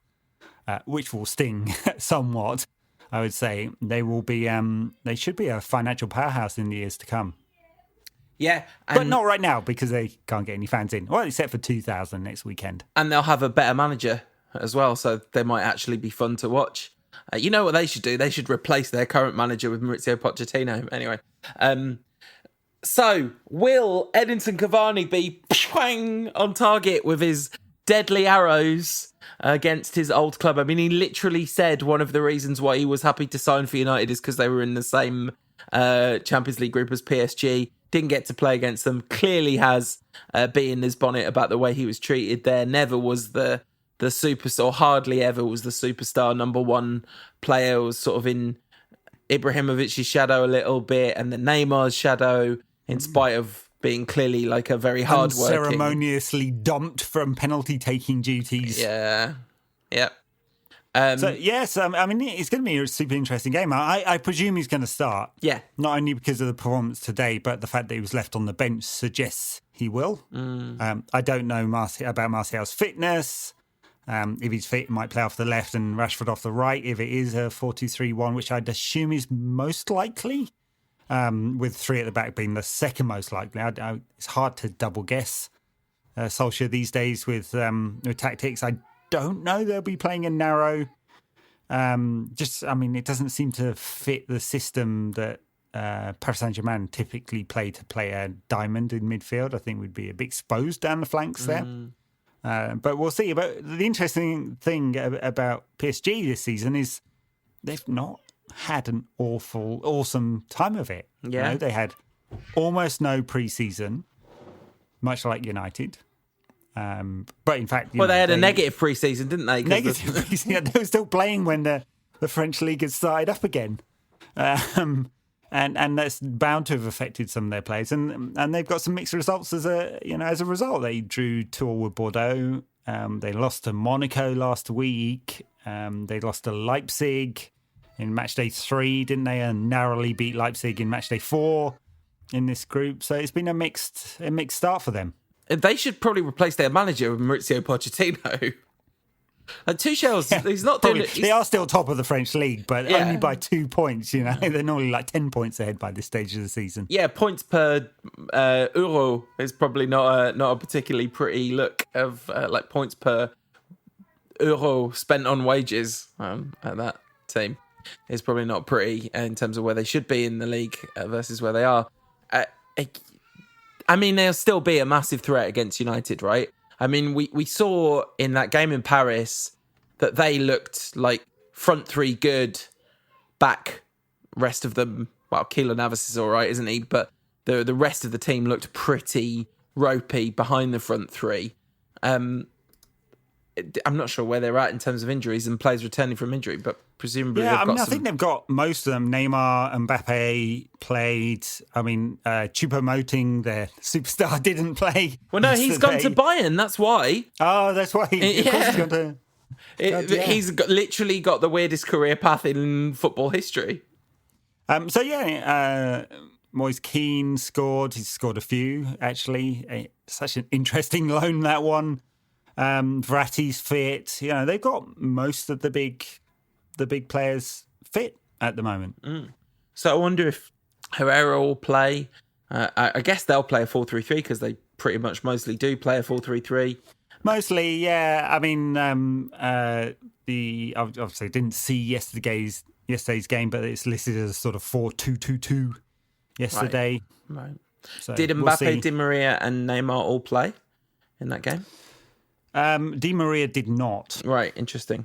which will sting somewhat, I would say they will be. They should be a financial powerhouse in the years to come. Yeah, but not right now because they can't get any fans in. Well, except for 2,000 next weekend. And they'll have a better manager as well, so they might actually be fun to watch. You know what they should do? They should replace their current manager with Maurizio Pochettino. Anyway, so will Edinson Cavani be on target with his deadly arrows against his old club? I mean, he literally said one of the reasons why he was happy to sign for United is because they were in the same Champions League group as PSG. Didn't get to play against them. Clearly has bee in his bonnet about the way he was treated there. Never was the superstar, hardly ever was the superstar number one player. Was sort of in Ibrahimovic's shadow a little bit and the Neymar's shadow, in spite of being clearly like a very hard working. Unceremoniously dumped from penalty taking duties. Yeah. So yes, I mean it's going to be a super interesting game. I presume he's going to start. Yeah. Not only because of the performance today, but the fact that he was left on the bench suggests he will. I don't know about Martial's fitness. If he's fit, he might play off the left and Rashford off the right. If it is a 4-2-3-1, which I'd assume is most likely, with three at the back being the second most likely. It's hard to double guess Solskjaer these days with tactics. I don't know they'll be playing a narrow. It doesn't seem to fit the system that Paris Saint Germain typically play a diamond in midfield. I think we'd be a bit exposed down the flanks there. But we'll see. But the interesting thing about PSG this season is they've not had an awesome time of it. Yeah. They had almost no pre-season, much like United. But in fact, they had a negative pre-season, didn't they? Negative pre-season. They were still playing when the French league had started up again. And that's bound to have affected some of their players, and they've got some mixed results as a result. They drew 2-2 with Bordeaux. They lost to Monaco last week. They lost to Leipzig in matchday 3, didn't they? And narrowly beat Leipzig in matchday 4 in this group. So it's been a mixed start for them. They should probably replace their manager with Maurizio Pochettino. And Tuchel's, he's not doing it. They are still top of the French league, but only by 2 points. They're normally like 10 points ahead by this stage of the season. Yeah, points per euro is probably not a particularly pretty look of like points per euro spent on wages at that team. Is probably not pretty in terms of where they should be in the league versus where they are. I mean, they'll still be a massive threat against United, right? I mean, we saw in that game in Paris that they looked like front three good, back rest of them. Well, Keylor Navas is all right, isn't he? But the rest of the team looked pretty ropey behind the front three. I'm not sure where they're at in terms of injuries and players returning from injury, but presumably I think they've got most of them. Neymar and Mbappe played. I mean, Choupo-Moting, their superstar, didn't play. Well, no, he's gone to Bayern. That's why. Oh, that's why. Of course he's gone to. He's literally got the weirdest career path in football history. Moise Keane scored. He's scored a few, actually. Such an interesting loan, that one. Verratti's fit. They've got most of the big players fit at the moment. So I wonder if Herrera will play. I guess they'll play a 4-3-3 because they pretty much mostly do play a 4-3-3. Mostly, yeah. I mean, obviously didn't see yesterday's game, but it's listed as sort of 4-2-2-2 yesterday. Right. So did Mbappe, Di Maria, and Neymar all play in that game? Di Maria did not. Right, interesting.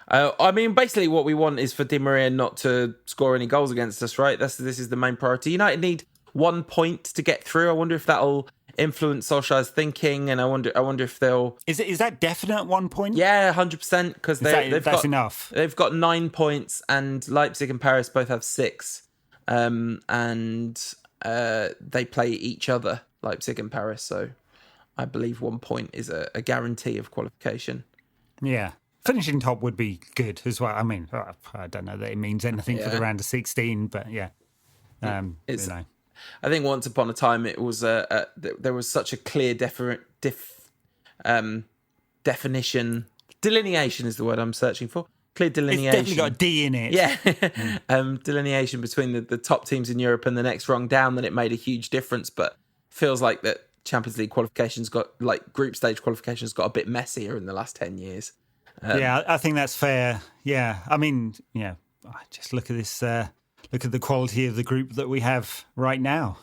I mean, basically what we want is for Di Maria not to score any goals against us, right? This is the main priority. United need 1 point to get through. I wonder if that'll influence Solskjaer's thinking, and I wonder if they'll... Is that definite 1 point? Yeah, 100%, because that's enough. They've got 9 points, and Leipzig and Paris both have 6. And they play each other, Leipzig and Paris, so... I believe 1 point is a guarantee of qualification. Yeah. finishing top would be good as well. I mean, I don't know that it means anything for the round of 16, but yeah. You know. I think once upon a time it was there was such a clear definition. Delineation is the word I'm searching for. Clear delineation. It's definitely got a D in it. Yeah. Delineation between the top teams in Europe and the next rung down, that it made a huge difference. But feels like that Champions League qualifications group stage qualifications got a bit messier in the last 10 years. Yeah, I think that's fair. Yeah. I mean, yeah, just look at this, look at the quality of the group that we have right now.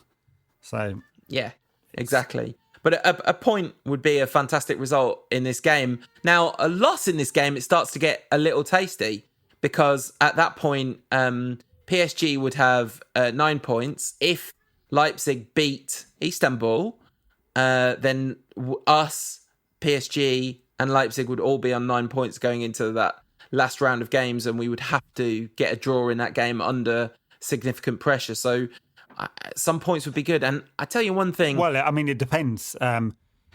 So. Yeah, exactly. But a point would be a fantastic result in this game. Now, a loss in this game, it starts to get a little tasty, because at that point, PSG would have 9 points. If Leipzig beat Istanbul, then us, PSG, and Leipzig would all be on 9 points going into that last round of games, and we would have to get a draw in that game under significant pressure. So some points would be good. And I tell you one thing. Well, I mean, it depends.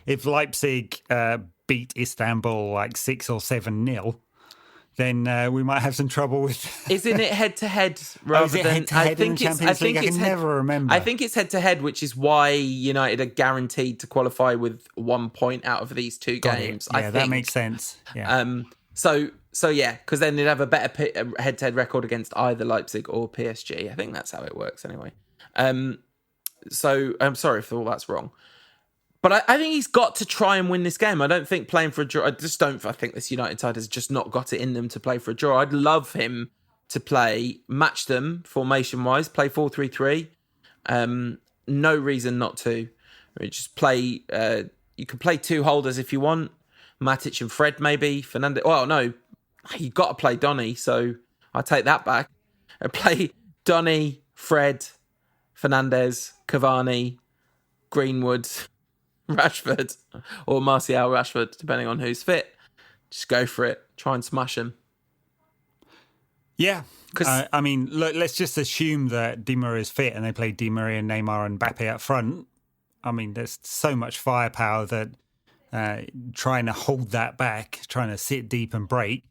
If Leipzig beat Istanbul like 6 or 7-0, then we might have some trouble with. Isn't it head to head rather than? I think it's. I can never remember. I think it's head to head, which is why United are guaranteed to qualify with 1 point out of these two games. Yeah, that makes sense. Yeah. So yeah, because then they'd have a better head to head record against either Leipzig or PSG. I think that's how it works anyway. So I'm sorry if all that's wrong. But I think he's got to try and win this game. I don't think playing for a draw. I think this United side has just not got it in them to play for a draw. I'd love him to match them formation-wise, play 4-3-3. No reason not to. Just play. You can play two holders if you want. Matic and Fred, maybe. Fernandez. Well, no, you've got to play Donny, so I take that back. Play Donny, Fred, Fernandez, Cavani, Greenwood, Rashford, or Martial Rashford, depending on who's fit. Just go for it. Try and smash him. Yeah. I mean, look, let's just assume that Di Maria is fit and they play Di Maria, Neymar and Mbappe up front. I mean, there's so much firepower that trying to hold that back, trying to sit deep and break,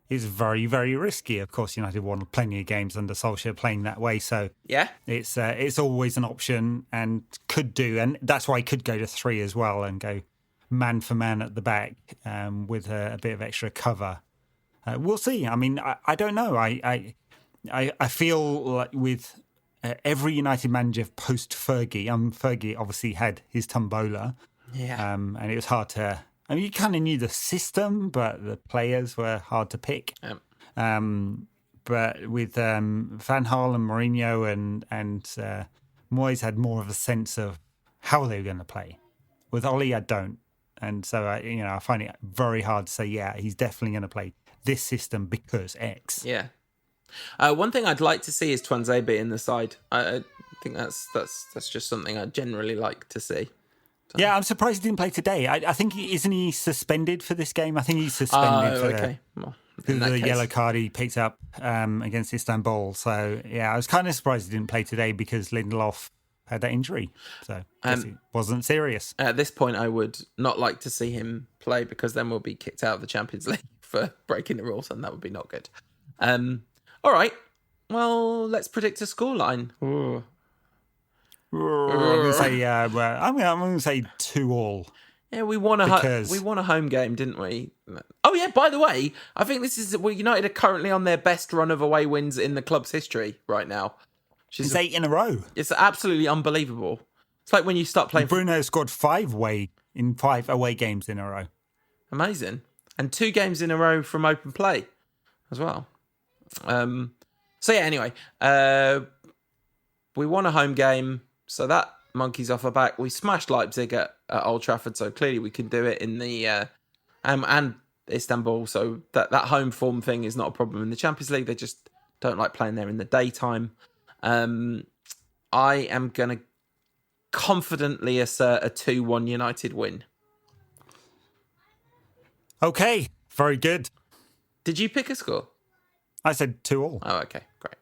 is very, very risky. Of course, United won plenty of games under Solskjaer playing that way, so yeah, it's always an option and could do, and that's why he could go to 3 as well and go man for man at the back with a bit of extra cover. We'll see. I mean, I don't know. I feel like with every United manager post Fergie, Fergie obviously had his tombola, and it was hard to. I mean, you kind of knew the system, but the players were hard to pick. But with Van Gaal and Mourinho and Moyes had more of a sense of how they were going to play. With Oli, I don't. And so, I find it very hard to say, yeah, he's definitely going to play this system because X. Yeah. One thing I'd like to see is Tuanzebe in the side. I think that's just something I generally like to see. Yeah, I'm surprised he didn't play today. I think, isn't he suspended for this game? I think he's suspended for the yellow card he picked up against Istanbul. So, yeah, I was kind of surprised he didn't play today because Lindelof had that injury. So, it wasn't serious. At this point, I would not like to see him play because then we'll be kicked out of the Champions League for breaking the rules, and that would be not good. All right. Well, let's predict a scoreline. I'm going to say 2-2. Yeah, we won a home game, didn't we? Oh yeah, by the way, I think United are currently on their best run of away wins in the club's history right now. It's 8 in a row. It's absolutely unbelievable. It's like when you start playing. Bruno scored 5 away games in a row. Amazing, and 2 games in a row from open play as well. So yeah, anyway, we won a home game. So that monkey's off our back. We smashed Leipzig at Old Trafford, so clearly we can do it in the and Istanbul. So that home form thing is not a problem in the Champions League. They just don't like playing there in the daytime. I am going to confidently assert a 2-1 United win. Okay, very good. Did you pick a score? I said 2-2. Oh, okay, great.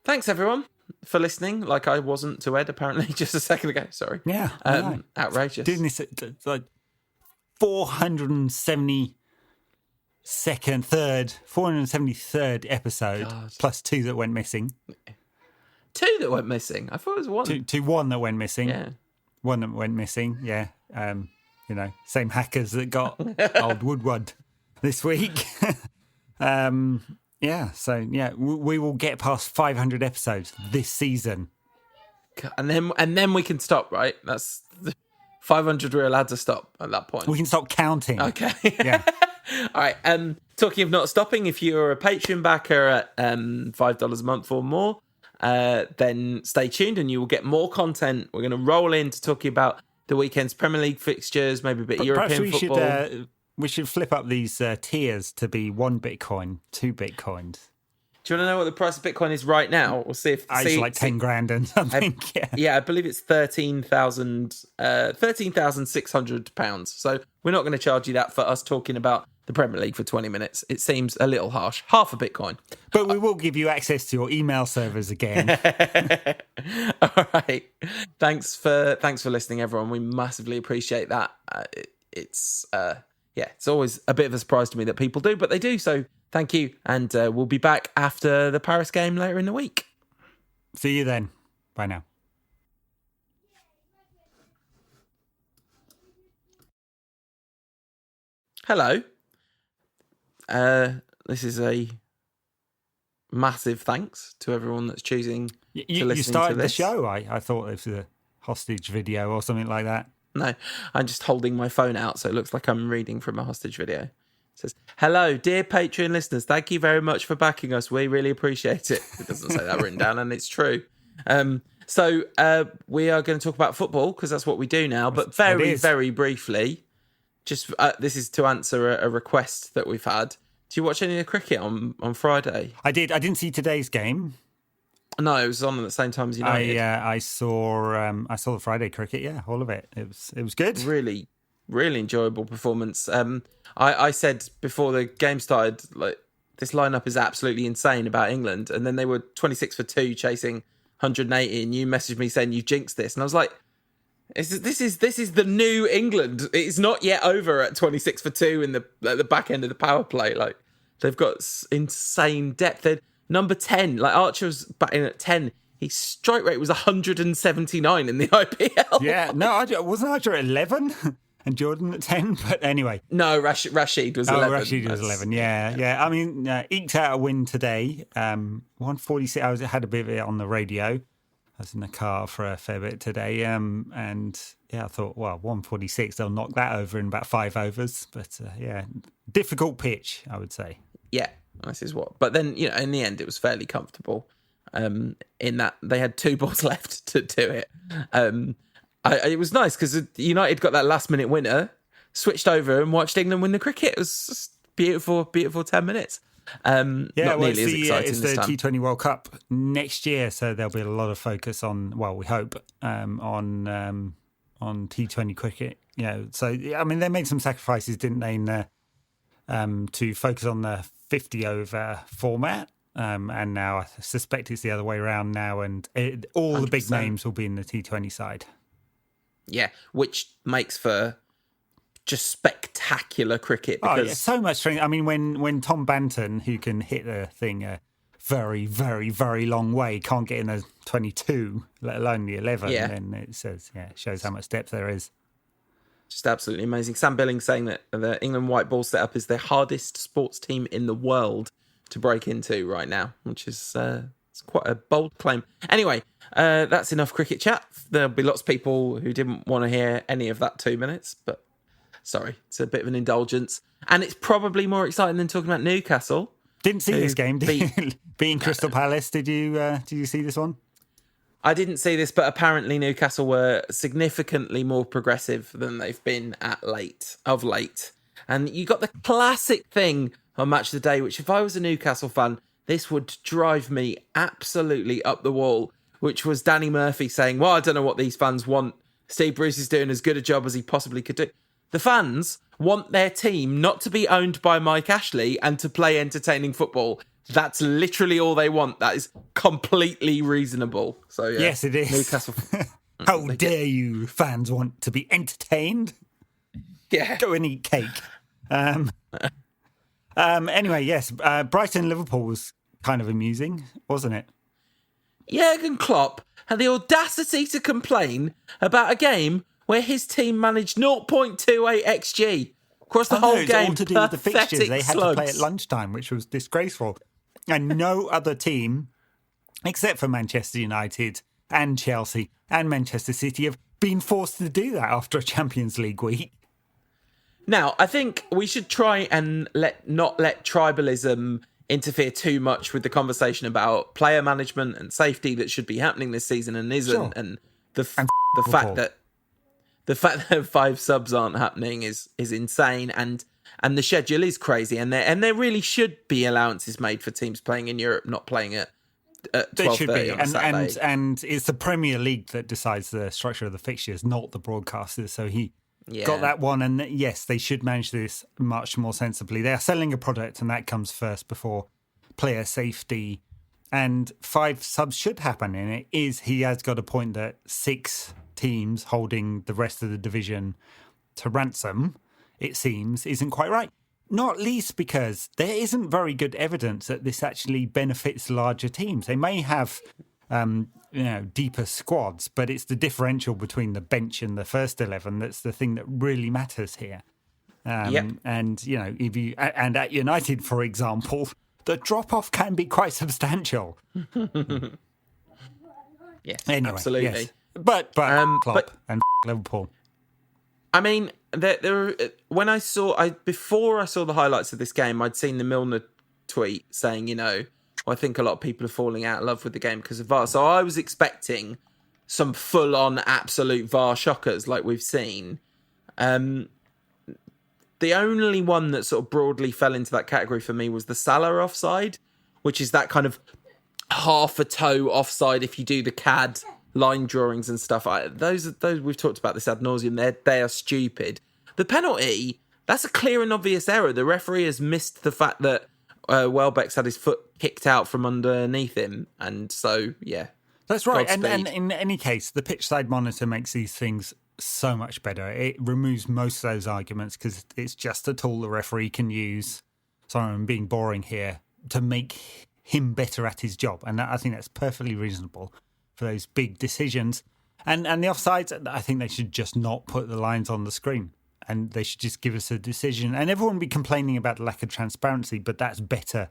Thanks, everyone, for listening. Like I wasn't to Ed, apparently, just a second ago. Sorry. Yeah. Outrageous. Doing this at like 470 473rd episode, God. plus 2 that went missing. 2 that went missing. I thought it was 1. 1 that went missing. Yeah. 1 that went missing. Yeah. Same hackers that got old Woodward this week. We will get past 500 episodes this season. And then we can stop, right? That's 500. We're allowed to stop at that point. We can stop counting. Okay. Yeah. All right. Talking of not stopping, if you're a Patreon backer at $5 a month or more, then stay tuned and you will get more content. We're going to roll into talking about the weekend's Premier League fixtures, maybe a bit European football. We should flip up these tiers to be 1 Bitcoin, 2 Bitcoins. Do you want to know what the price of Bitcoin is right now? We'll see if it's like 10 grand and something. I believe it's £13,600. So we're not going to charge you that for us talking about the Premier League for 20 minutes. It seems a little harsh. Half a Bitcoin. But we will give you access to your email servers again. All right. Thanks for listening, everyone. We massively appreciate that. It's always a bit of a surprise to me that people do, but they do. So thank you. And we'll be back after the Paris game later in the week. See you then. Bye now. Hello. This is a massive thanks to everyone that's choosing to listen to this. You started the show. I thought it was a hostage video or something like that. No, I'm just holding my phone out so it looks like I'm reading from a hostage video. It says, hello, dear Patreon listeners. Thank you very much for backing us. We really appreciate it. It doesn't say that written down, and it's true. So we are going to talk about football because that's what we do now. But very, very briefly, just this is to answer a request that we've had. Do you watch any of the cricket on Friday? I did. I didn't see today's game. No, it was on at the same time as United. I saw the Friday cricket. Yeah, all of it. It was good. Really, really enjoyable performance. I said before the game started, like, this lineup is absolutely insane about England, and then they were 26 for 2 chasing 180, and you messaged me saying you jinxed this, and I was like, this is the new England. It's not yet over at 26 for 2 at the back end of the power play. Like, they've got insane depth. They're number 10, like Archer was batting at 10. His strike rate was 179 in the IPL. Yeah, no, wasn't Archer at 11 and Jordan at 10? But anyway. No, Rashid was 11. Rashid was 11, yeah. I mean, eked out a win today. 146, I had a bit of it on the radio. I was in the car for a fair bit today. And yeah, I thought, well, 146, they'll knock that over in about 5 overs. But difficult pitch, I would say. Yeah. This is what, but then, in the end, it was fairly comfortable. In that they had 2 balls left to do it. It was nice because United got that last minute winner, switched over and watched England win the cricket. It was just beautiful 10 minutes. Not nearly as exciting it's this the time. T20 World Cup next year, so there'll be a lot of focus on. Well, we hope on T20 cricket. So I mean, they made some sacrifices, didn't they, to focus on the 50 over format, and now I suspect it's the other way around now, and all 100%. The big names will be in the T20 side. Yeah, which makes for just spectacular cricket. Because... so much strength. I mean, when Tom Banton, who can hit the thing a very, very, very long way, can't get in a 22, let alone the 11, then it shows how much depth there is. Just absolutely amazing. Sam Billings saying that the England white ball setup is the hardest sports team in the world to break into right now, which is it's quite a bold claim. Anyway, that's enough cricket chat. There'll be lots of people who didn't want to hear any of that 2 minutes, but sorry, it's a bit of an indulgence. And it's probably more exciting than talking about Newcastle. Didn't see this game, being Crystal Palace. Did you see this one? I didn't see this, but apparently Newcastle were significantly more progressive than they've been of late. And you got the classic thing on Match of the Day, which if I was a Newcastle fan, this would drive me absolutely up the wall, which was Danny Murphy saying, well, I don't know what these fans want. Steve Bruce is doing as good a job as he possibly could do. The fans want their team not to be owned by Mike Ashley and to play entertaining football. That's literally all they want. That is completely reasonable. So yeah, yes, it is. Newcastle. How dare you fans want to be entertained? Yeah. Go and eat cake. Anyway, yes, Brighton-Liverpool was kind of amusing, wasn't it? Jurgen Klopp had the audacity to complain about a game where his team managed 0.28 XG across the whole It's game. all to do with the fixtures. They had slugs. to play at lunchtime, which was disgraceful. And no other team, except for Manchester United and Chelsea and Manchester City, have been forced to do that after a Champions League week. Now, I think we should try and not let tribalism interfere too much with the conversation about player management and safety that should be happening this season and isn't, Sure. and the fact that 5 subs aren't happening is insane, and the schedule is crazy, and there really should be allowances made for teams playing in Europe not playing at 12:30 on a Saturday. And it's the Premier League that decides the structure of the fixtures, not the broadcasters. So he got that one, and yes, they should manage this much more sensibly. They are selling a product, and that comes first before player safety. And 5 subs should happen in it. He has got a point that 6 teams holding the rest of the division to ransom, it seems, isn't quite right. Not least because there isn't very good evidence that this actually benefits larger teams. They may have deeper squads, but it's the differential between the bench and the first 11 that's the thing that really matters here. And at United, for example, the drop-off can be quite substantial. Yes, anyway, absolutely. Yes. But Klopp and Liverpool. I mean, before I saw the highlights of this game, I'd seen the Milner tweet saying, I think a lot of people are falling out of love with the game because of VAR. So I was expecting some full-on absolute VAR shockers like we've seen. The only one that sort of broadly fell into that category for me was the Salah offside, which is that kind of half a toe offside if you do the CAD line drawings and stuff. Those we've talked about this ad nauseum. They are stupid. The penalty, that's a clear and obvious error. The referee has missed the fact that Welbeck's had his foot kicked out from underneath him, and so that's right. And in any case, the pitch side monitor makes these things so much better. It removes most of those arguments because it's just a tool the referee can use. Sorry, I'm being boring here, to make him better at his job, and I think that's perfectly reasonable for those big decisions. And the offsides, I think they should just not put the lines on the screen, and they should just give us a decision. And everyone will be complaining about the lack of transparency, but that's better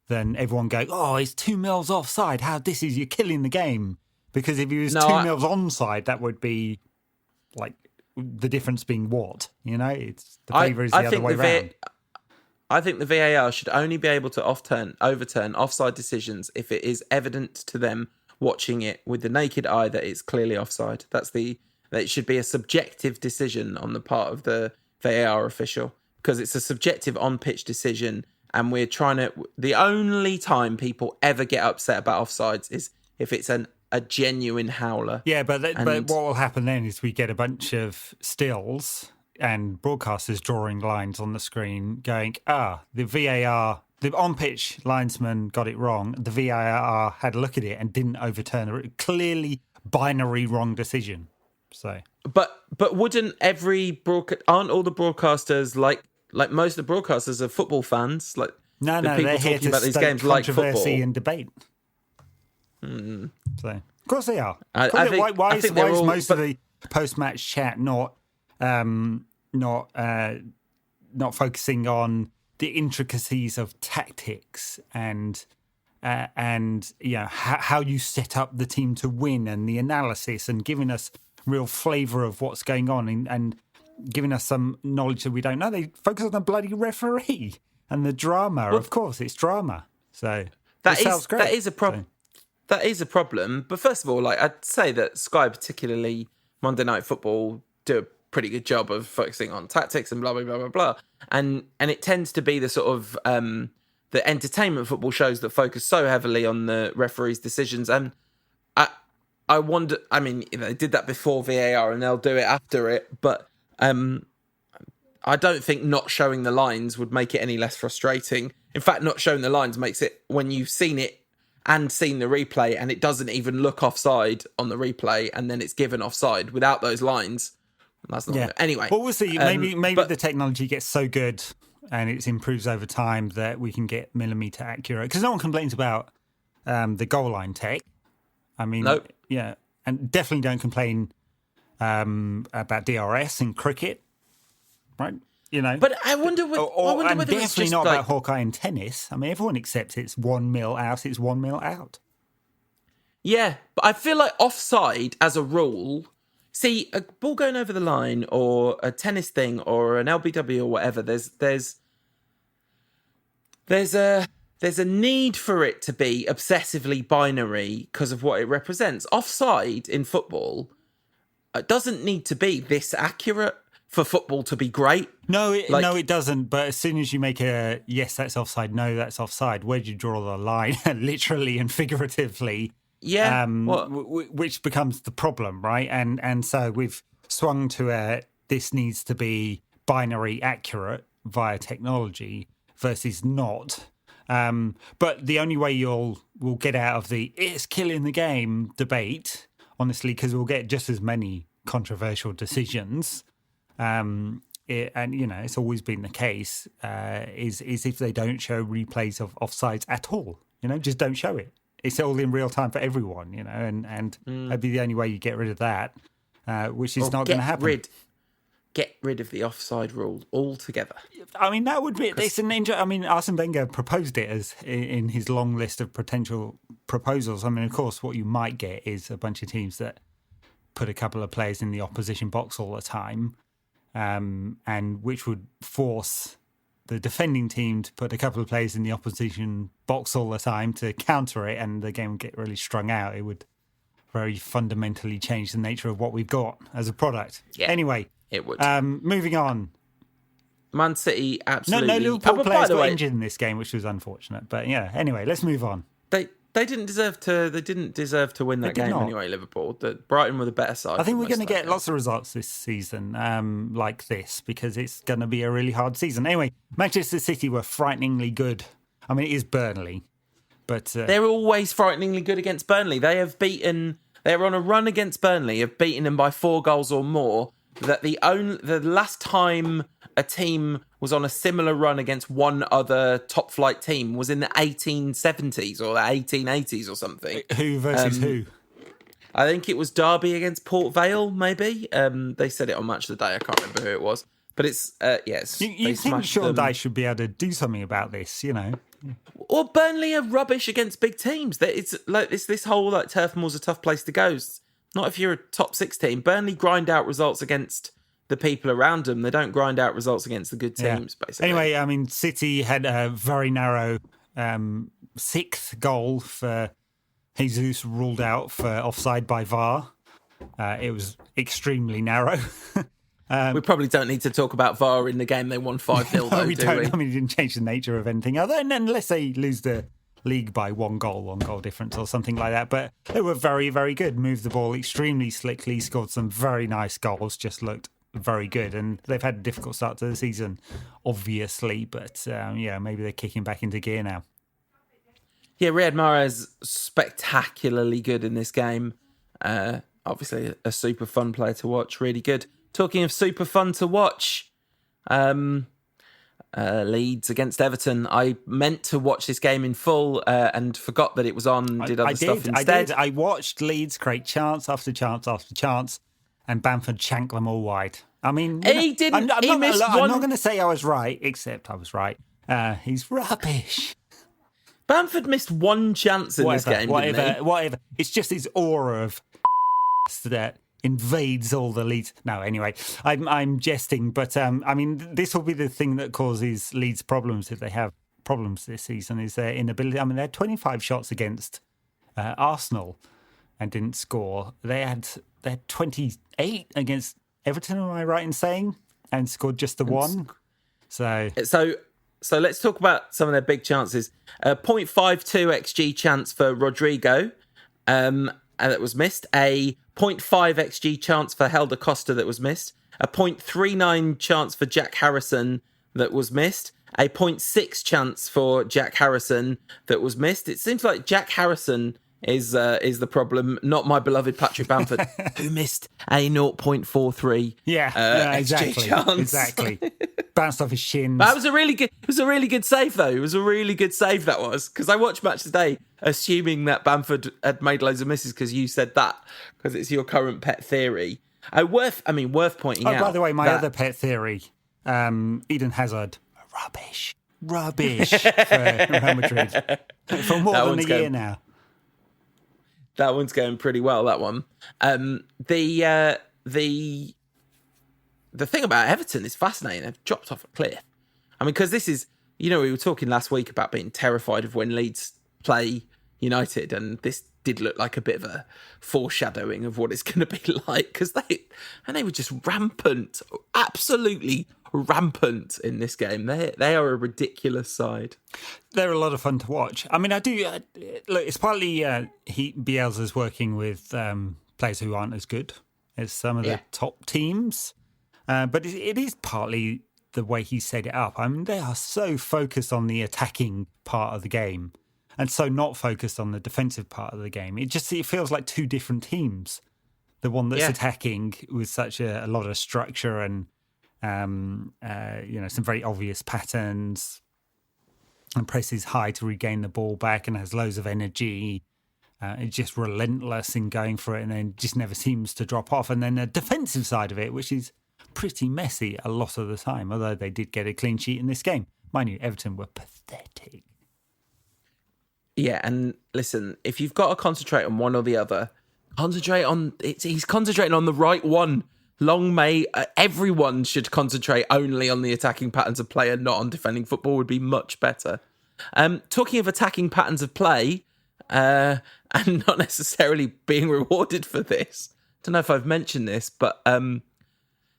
than everyone going, "Oh, it's 2 mils offside. You're killing the game." Because if he was 2 mils onside, that would be like the difference being what? It's the favour is the other way around. I think the VAR should only be able to overturn offside decisions if it is evident to them watching it with the naked eye that it's clearly offside. That it should be a subjective decision on the part of the VAR official, because it's a subjective on-pitch decision, and we're trying to... The only time people ever get upset about offsides is if it's a genuine howler. Yeah, but what will happen then is we get a bunch of stills and broadcasters drawing lines on the screen going, the VAR... The on-pitch linesman got it wrong. The VAR had a look at it and didn't overturn a clearly binary wrong decision. So, but wouldn't aren't all the broadcasters like most of the broadcasters are football fans? Like no, they're here to about these games like controversy and debate. So, of course they are. Why is most of the post-match chat not focusing on the intricacies of tactics and how you set up the team to win, and the analysis, and giving us real flavour of what's going on, and giving us some knowledge that we don't know? They focus on the bloody referee and the drama. Well, of course, it's drama. So sounds great. That is a problem. That is a problem. But first of all, I'd say that Sky, particularly Monday Night Football, do a pretty good job of focusing on tactics and blah, blah, blah, blah, blah. And it tends to be the sort of the entertainment football shows that focus so heavily on the referee's decisions. And I wonder, they did that before VAR and they'll do it after it. But I don't think not showing the lines would make it any less frustrating. In fact, not showing the lines makes it, when you've seen it and seen the replay and it doesn't even look offside on the replay, and then it's given offside without those lines. That's not Anyway. Well, we'll see. Maybe the technology gets so good and it improves over time that we can get millimetre accurate. Because no one complains about the goal line tech. I mean, Nope. yeah, and definitely don't complain about DRS in cricket, right? You know, But I wonder, whether and it's definitely just not like, about Hawkeye in tennis. I mean, everyone accepts it's 1 mil out. It's 1 mil out. yeah, but I feel like offside as a rule. See, a ball going over the line, or a tennis thing, or an LBW, or whatever. There's a need for it to be obsessively binary because of what it represents. Offside in football, it doesn't need to be this accurate for football to be great. No, it doesn't. But as soon as you make a yes, that's offside, no, that's offside, where do you draw the line, literally and figuratively? Yeah, which becomes the problem, right? And so we've swung to this needs to be binary accurate via technology versus not. But the only way we'll get out of the it's killing the game debate, honestly, because we'll get just as many controversial decisions. And it's always been the case. Is if they don't show replays of offsides at all, just don't show it. It's all in real time for everyone, and that'd be the only way you get rid of that, which is not going to happen. Get rid of the offside rule altogether. I mean, that would be. It's an I mean, Arsene Wenger proposed it as in his long list of potential proposals. I mean, of course, what you might get is a bunch of teams that put a couple of players in the opposition box all the time, and which would force the defending team to put a couple of players in the opposition box all the time to counter it, and the game would get really strung out. It would very fundamentally change the nature of what we've got as a product. Yeah, anyway, it would. Moving on. Man City, absolutely. No Liverpool players got injured in this game, which was unfortunate. But yeah, anyway, let's move on. They didn't deserve to. They didn't deserve to win that game anyway. Liverpool, Brighton were the better side. I think we're going to get lots of results this season, like this, because it's going to be a really hard season. Anyway, Manchester City were frighteningly good. I mean, it is Burnley, but they're always frighteningly good against Burnley. They're on a run against Burnley of beating them by 4 goals or more. That the last time a team was on a similar run against one other top flight team was in the 1870s or the 1880s or something. Who versus who? I think it was Derby against Port Vale, maybe. They said it on Match of the Day. I can't remember who it was. But it's, yes. You think Sean Dyche should be able to do something about this, Or Burnley are rubbish against big teams. It's like this whole Turf Moor's a tough place to go. Not if you're a top 6 team. Burnley grind out results against the people around them. They don't grind out results against the good teams, basically. Anyway, I mean, City had a very narrow 6th goal for Jesus ruled out for offside by VAR. It was extremely narrow. We probably don't need to talk about VAR in the game they won 5-0, though, we do don't. we? I mean, it didn't change the nature of anything other than unless they lose the league by 1 goal difference or something like that. But they were very, very good. Moved the ball extremely slickly, scored some very nice goals, just looked very good. And they've had a difficult start to the season, obviously. But maybe they're kicking back into gear now. Yeah, Riyad Mahrez spectacularly good in this game. Obviously, a super fun player to watch. Really good. Talking of super fun to watch, Leeds against Everton. I meant to watch this game in full and forgot that it was on. Did other stuff instead. I watched Leeds create chance after chance after chance, and Bamford shanked them all wide. I mean, he didn't. I'm not going to say I was right, except I was right. He's rubbish. Bamford missed 1 chance in this game. Whatever. It's just his aura of that invades all the Leeds. No, anyway, I'm jesting, but I mean, this will be the thing that causes Leeds problems if they have problems this season, is their inability. I mean, they had 25 shots against Arsenal and didn't score. They had 28 against Everton, am I right in saying? And scored just the 1. So let's talk about some of their big chances. 0.52 XG chance for Rodrigo, that was missed. A 0.5 XG chance for Helder Costa that was missed. A 0.39 chance for Jack Harrison that was missed. A 0.6 chance for Jack Harrison that was missed. It seems like Jack Harrison is the problem, not my beloved Patrick Bamford, who missed a 0.43 exactly. XG chance. Exactly. Bounced off his shins. But it was a really good save, though. It was a really good save, that was, because I watched Match Today assuming that Bamford had made loads of misses because you said that, because it's your current pet theory. Worth pointing out. Oh, by the way, my other pet theory, Eden Hazard, rubbish for Real Madrid for more than a year now. That one's going pretty well, that one. The thing about Everton is fascinating. They've dropped off a cliff. I mean, because this is, we were talking last week about being terrified of when Leeds play United, and this did look like a bit of a foreshadowing of what it's going to be like, because they were just rampant, absolutely rampant in this game. They are a ridiculous side. They're a lot of fun to watch. I mean, I do look. It's partly Bielsa's working with players who aren't as good as some of the top teams, but it is partly the way he set it up. I mean, they are so focused on the attacking part of the game, and so not focused on the defensive part of the game. It feels like two different teams. The one that's attacking with such a lot of structure and some very obvious patterns, and presses high to regain the ball back and has loads of energy. It's just relentless in going for it, and then just never seems to drop off. And then the defensive side of it, which is pretty messy a lot of the time, although they did get a clean sheet in this game. Mind you, Everton were pathetic. Yeah, and listen, if you've got to concentrate on one or the other, concentrate on it. He's concentrating on the right one. Long may everyone should concentrate only on the attacking patterns of play and not on defending football would be much better. Talking of attacking patterns of play and not necessarily being rewarded for this, don't know if I've mentioned this, but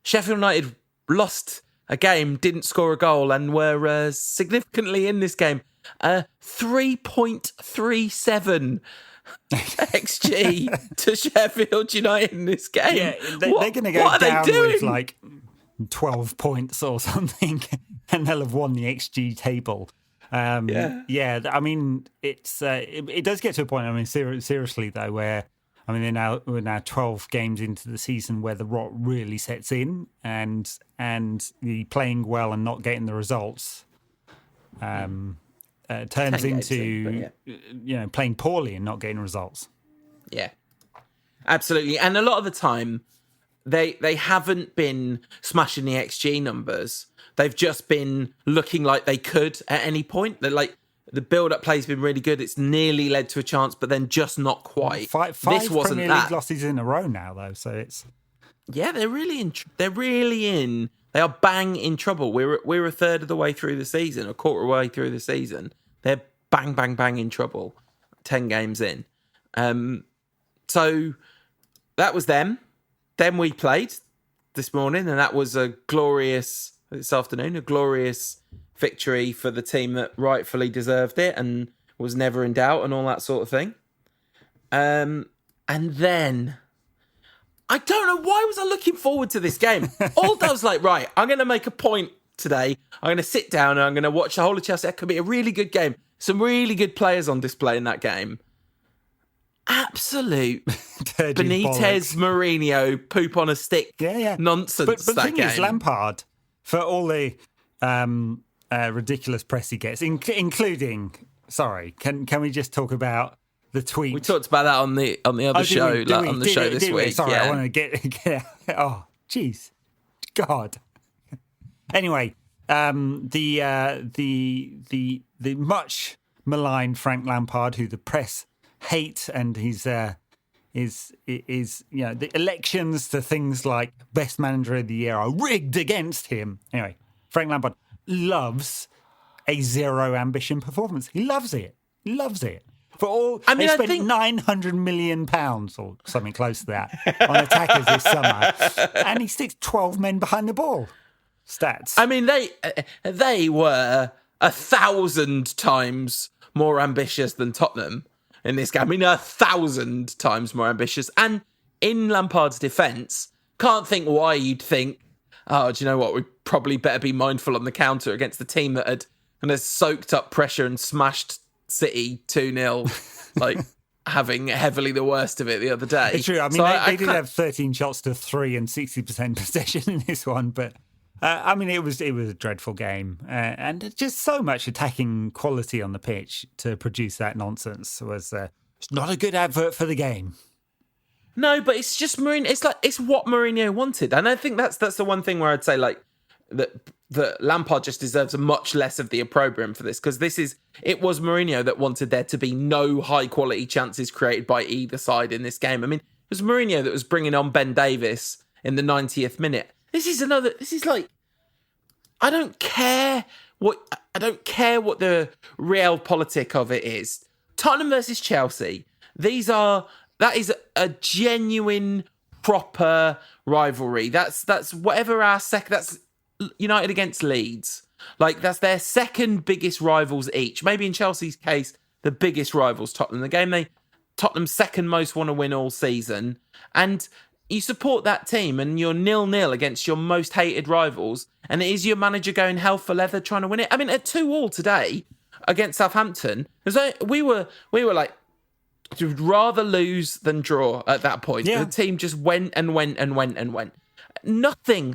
Sheffield United lost a game, didn't score a goal, and were significantly in this game. 3.37 XG to Sheffield United in this game. Yeah, they're going to go down with like 12 points or something, and they'll have won the XG table. I mean, it does get to a point. I mean, seriously though, where we're now 12 games into the season where the rot really sets in, and the playing well and not getting the results turns into playing poorly and not getting results. Yeah, absolutely. And a lot of the time, they haven't been smashing the XG numbers. They've just been looking like they could at any point. They're like, the build-up play's been really good. It's nearly led to a chance, but then just not quite. Five this wasn't Premier League losses in a row now, though. So it's they're really in. They are bang in trouble. We're a third of the way through the season, a quarter way through the season. They're bang, bang, bang in trouble. 10 games in. So that was them. Then we played this morning, and that was this afternoon, a glorious victory for the team that rightfully deserved it and was never in doubt and all that sort of thing. And then I don't know, why was I looking forward to this game? All I was like, right, I'm going to make a point today. I'm going to sit down and I'm going to watch the whole of Chelsea. That could be a really good game. Some really good players on display in that game. Absolute Benitez, Mourinho, poop on a stick nonsense. But the thing game is, Lampard, for all the ridiculous press he gets, including, can we just talk about the tweet? We talked about that on the other show, the show this week. Sorry, I want to get out. Oh, jeez, God. Anyway, the much maligned Frank Lampard, who the press hate, and he's the elections to things like best manager of the year are rigged against him. Anyway, Frank Lampard loves a zero ambition performance. He loves it. For all, they spent £900 million or something close to that on attackers this summer, and he sticks 12 men behind the ball. Stats. I mean, they were 1,000 times more ambitious than Tottenham in this game. I mean, 1,000 times more ambitious. And in Lampard's defence, can't think why you'd think, oh, do you know what? We probably better be mindful on the counter against the team that had kind of soaked up pressure and smashed City 2-0 like having heavily the worst of it the other day. It's true. I mean, So they did have 13 shots to 3 and 60% possession in this one, but I mean, it was a dreadful game, and just so much attacking quality on the pitch to produce that nonsense was it's not a good advert for the game. No, but it's just Mourinho. It's what Mourinho wanted, and I think that's the one thing where I'd say like that Lampard just deserves a much less of the opprobrium for this, because it was Mourinho that wanted there to be no high quality chances created by either side in this game. I mean, it was Mourinho that was bringing on Ben Davies in the 90th minute. This is like, I don't care what the realpolitik of it is. Tottenham versus Chelsea. That is a genuine, proper rivalry. That's whatever that's United against Leeds. Like, that's their second biggest rivals each. Maybe in Chelsea's case, the biggest rivals, Tottenham. Tottenham's second most want to win all season. And you support that team and you're 0-0 against your most hated rivals. And it is your manager going hell for leather trying to win it. I mean, at 2-2 today against Southampton, we were like, would rather lose than draw at that point. Yeah. The team just went and went and went and went. Nothing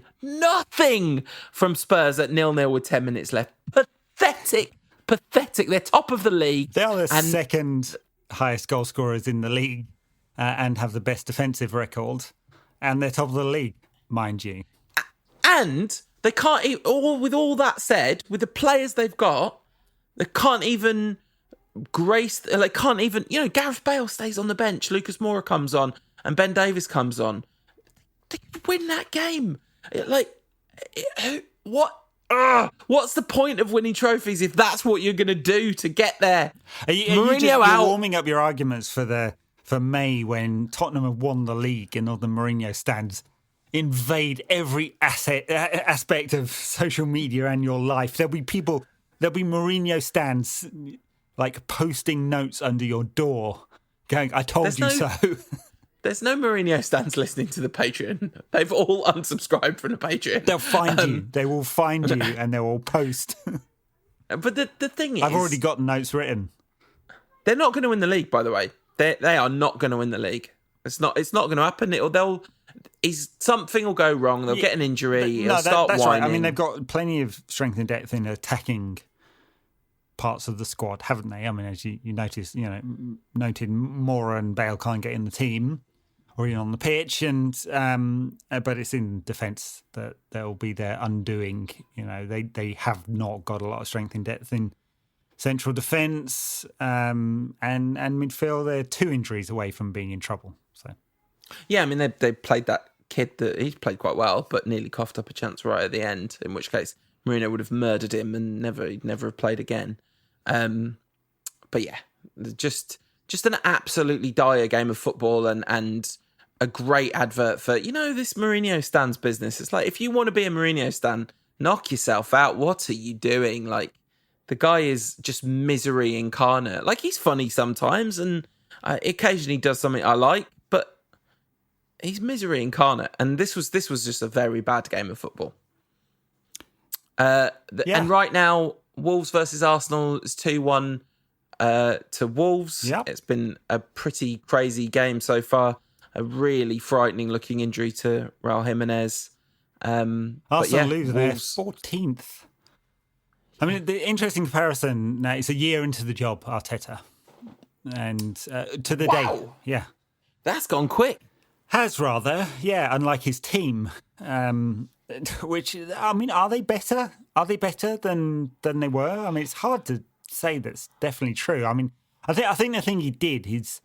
from Spurs at 0-0 with 10 minutes left. Pathetic. They're top of the league. They are the second highest goal scorers in the league and have the best defensive record. And they're top of the league, mind you. And they can't, with all that said, with the players they've got, they can't even Gareth Bale stays on the bench, Lucas Moura comes on, and Ben Davies comes on. They could win that game. What's the point of winning trophies if that's what you're going to do to get there? You're warming up your arguments for May when Tottenham have won the league and all the Mourinho stands invade every aspect of social media and your life. There'll be Mourinho stands like posting notes under your door going, I told you so. There's no Mourinho stands listening to the Patreon. They've all unsubscribed from the Patreon. They'll find you. They will find you and they will post. But the thing is, I've already got notes written. They're not going to win the league, by the way. They are not going to win the league. It's not going to happen. Something will go wrong. They'll get an injury. That's whining. Right. I mean, they've got plenty of strength and depth in attacking parts of the squad, haven't they? I mean, as you noticed, noted Moura and Bale can't get in the team or even on the pitch, and but it's in defence that they'll be their undoing. They have not got a lot of strength and depth in central defence and midfield. They're 2 injuries away from being in trouble. So, yeah, I mean, they played that kid that he's played quite well, but nearly coughed up a chance right at the end. In which case, Mourinho would have murdered him and never have played again. But yeah, just an absolutely dire game of football and a great advert for, this Mourinho stands business. It's like, if you want to be a Mourinho stan, knock yourself out. What are you doing? Like, the guy is just misery incarnate. Like, he's funny sometimes and occasionally does something I like, but he's misery incarnate. And this was just a very bad game of football. And right now, Wolves versus Arsenal is 2-1 to Wolves. Yep. It's been a pretty crazy game so far. A really frightening looking injury to Raul Jimenez. Arsenal lose their 14th. I mean, the interesting comparison now, it's a year into the job, Arteta. And to the day. Yeah. That's gone quick. Has rather, yeah, unlike his team. Which, I mean, are they better? Are they better than they were? I mean, it's hard to say that's definitely true. I mean, I think the thing he did is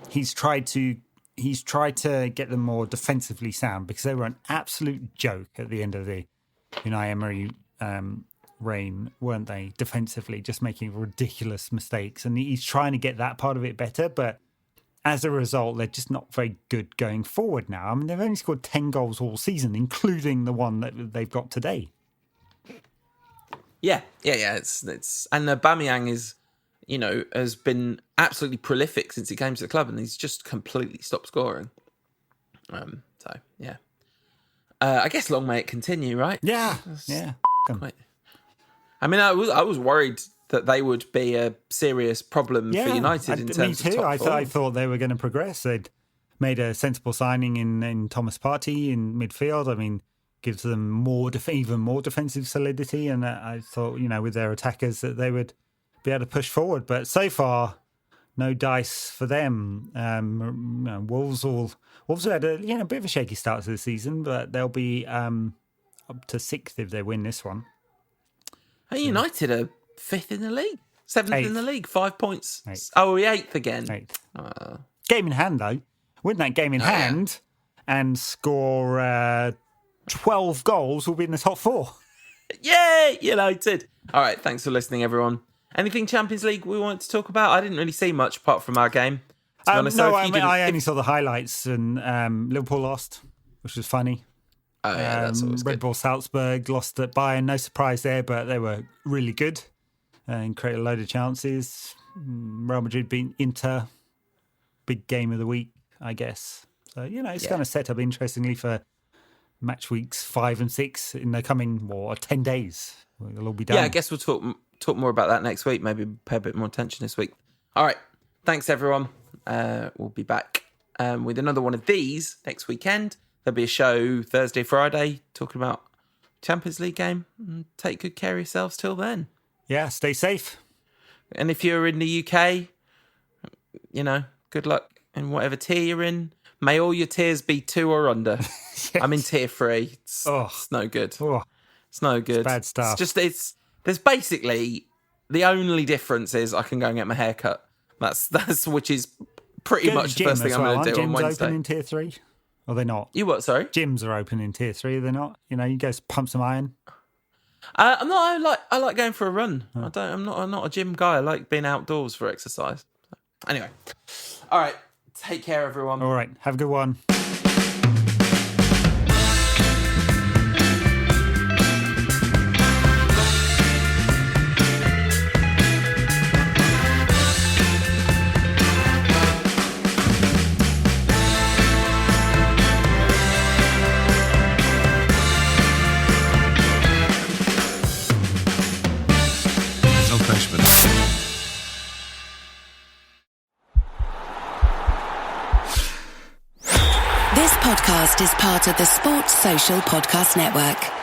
he's tried to get them more defensively sound, because they were an absolute joke at the end of the Unai Emery reign, weren't they? Defensively, just making ridiculous mistakes, and he's trying to get that part of it better, but as a result, they're just not very good going forward now. I mean, they've only scored 10 goals all season, including the one that they've got today. Yeah. It's and Aubameyang is, has been absolutely prolific since he came to the club, and he's just completely stopped scoring. So yeah, I guess long may it continue, right? Yeah. Quite. I mean, I was worried that they would be a serious problem for United in terms of top form. I thought they were going to progress. They'd made a sensible signing in Thomas Partey in midfield. I mean, gives them even more defensive solidity. And I thought, with their attackers, that they would be able to push forward. But so far, no dice for them. Wolves have had a bit of a shaky start to the season, but they'll be up to 6th if they win this one. Hey, United are 5th in the league, 7th in the league, 5 points. 8th. Oh, we're 8th again. 8th. Game in hand, though. Win that game in hand and score 12 goals, we'll be in the top 4. Yay, United. All right, thanks for listening, everyone. Anything Champions League we wanted to talk about? I didn't really see much apart from our game. I only saw the highlights, and Liverpool lost, which was funny. Oh, yeah, that's always good. Red Bull Salzburg lost at Bayern. No surprise there, but they were really good and created a load of chances. Real Madrid beat Inter. Big game of the week, I guess. So, it's going to set up interestingly for match weeks 5 and 6 in the coming 10 days. It'll all be done. Yeah, I guess we'll talk more about that next week. Maybe pay a bit more attention this week. All right. Thanks, everyone. We'll be back with another one of these next weekend. There'll be a show Thursday, Friday, talking about Champions League game. Take good care of yourselves till then. Yeah, stay safe. And if you're in the UK, good luck in whatever tier you're in. May all your tiers be 2 or under. Yes. I'm in tier 3. It's no good. Oh. It's no good. It's bad stuff. There's basically the only difference is I can go and get my hair cut. That's which is pretty much the first thing I'm going to do on Wednesday. Gyms open in tier 3? Or they're not? You what, sorry? Gyms are open in tier 3, they're not? You go pump some iron. I'm not. I like going for a run. Oh. I'm not a gym guy. I like being outdoors for exercise. Anyway, all right. Take care, everyone. All right. Have a good one. This podcast is part of the Sports Social Podcast Network.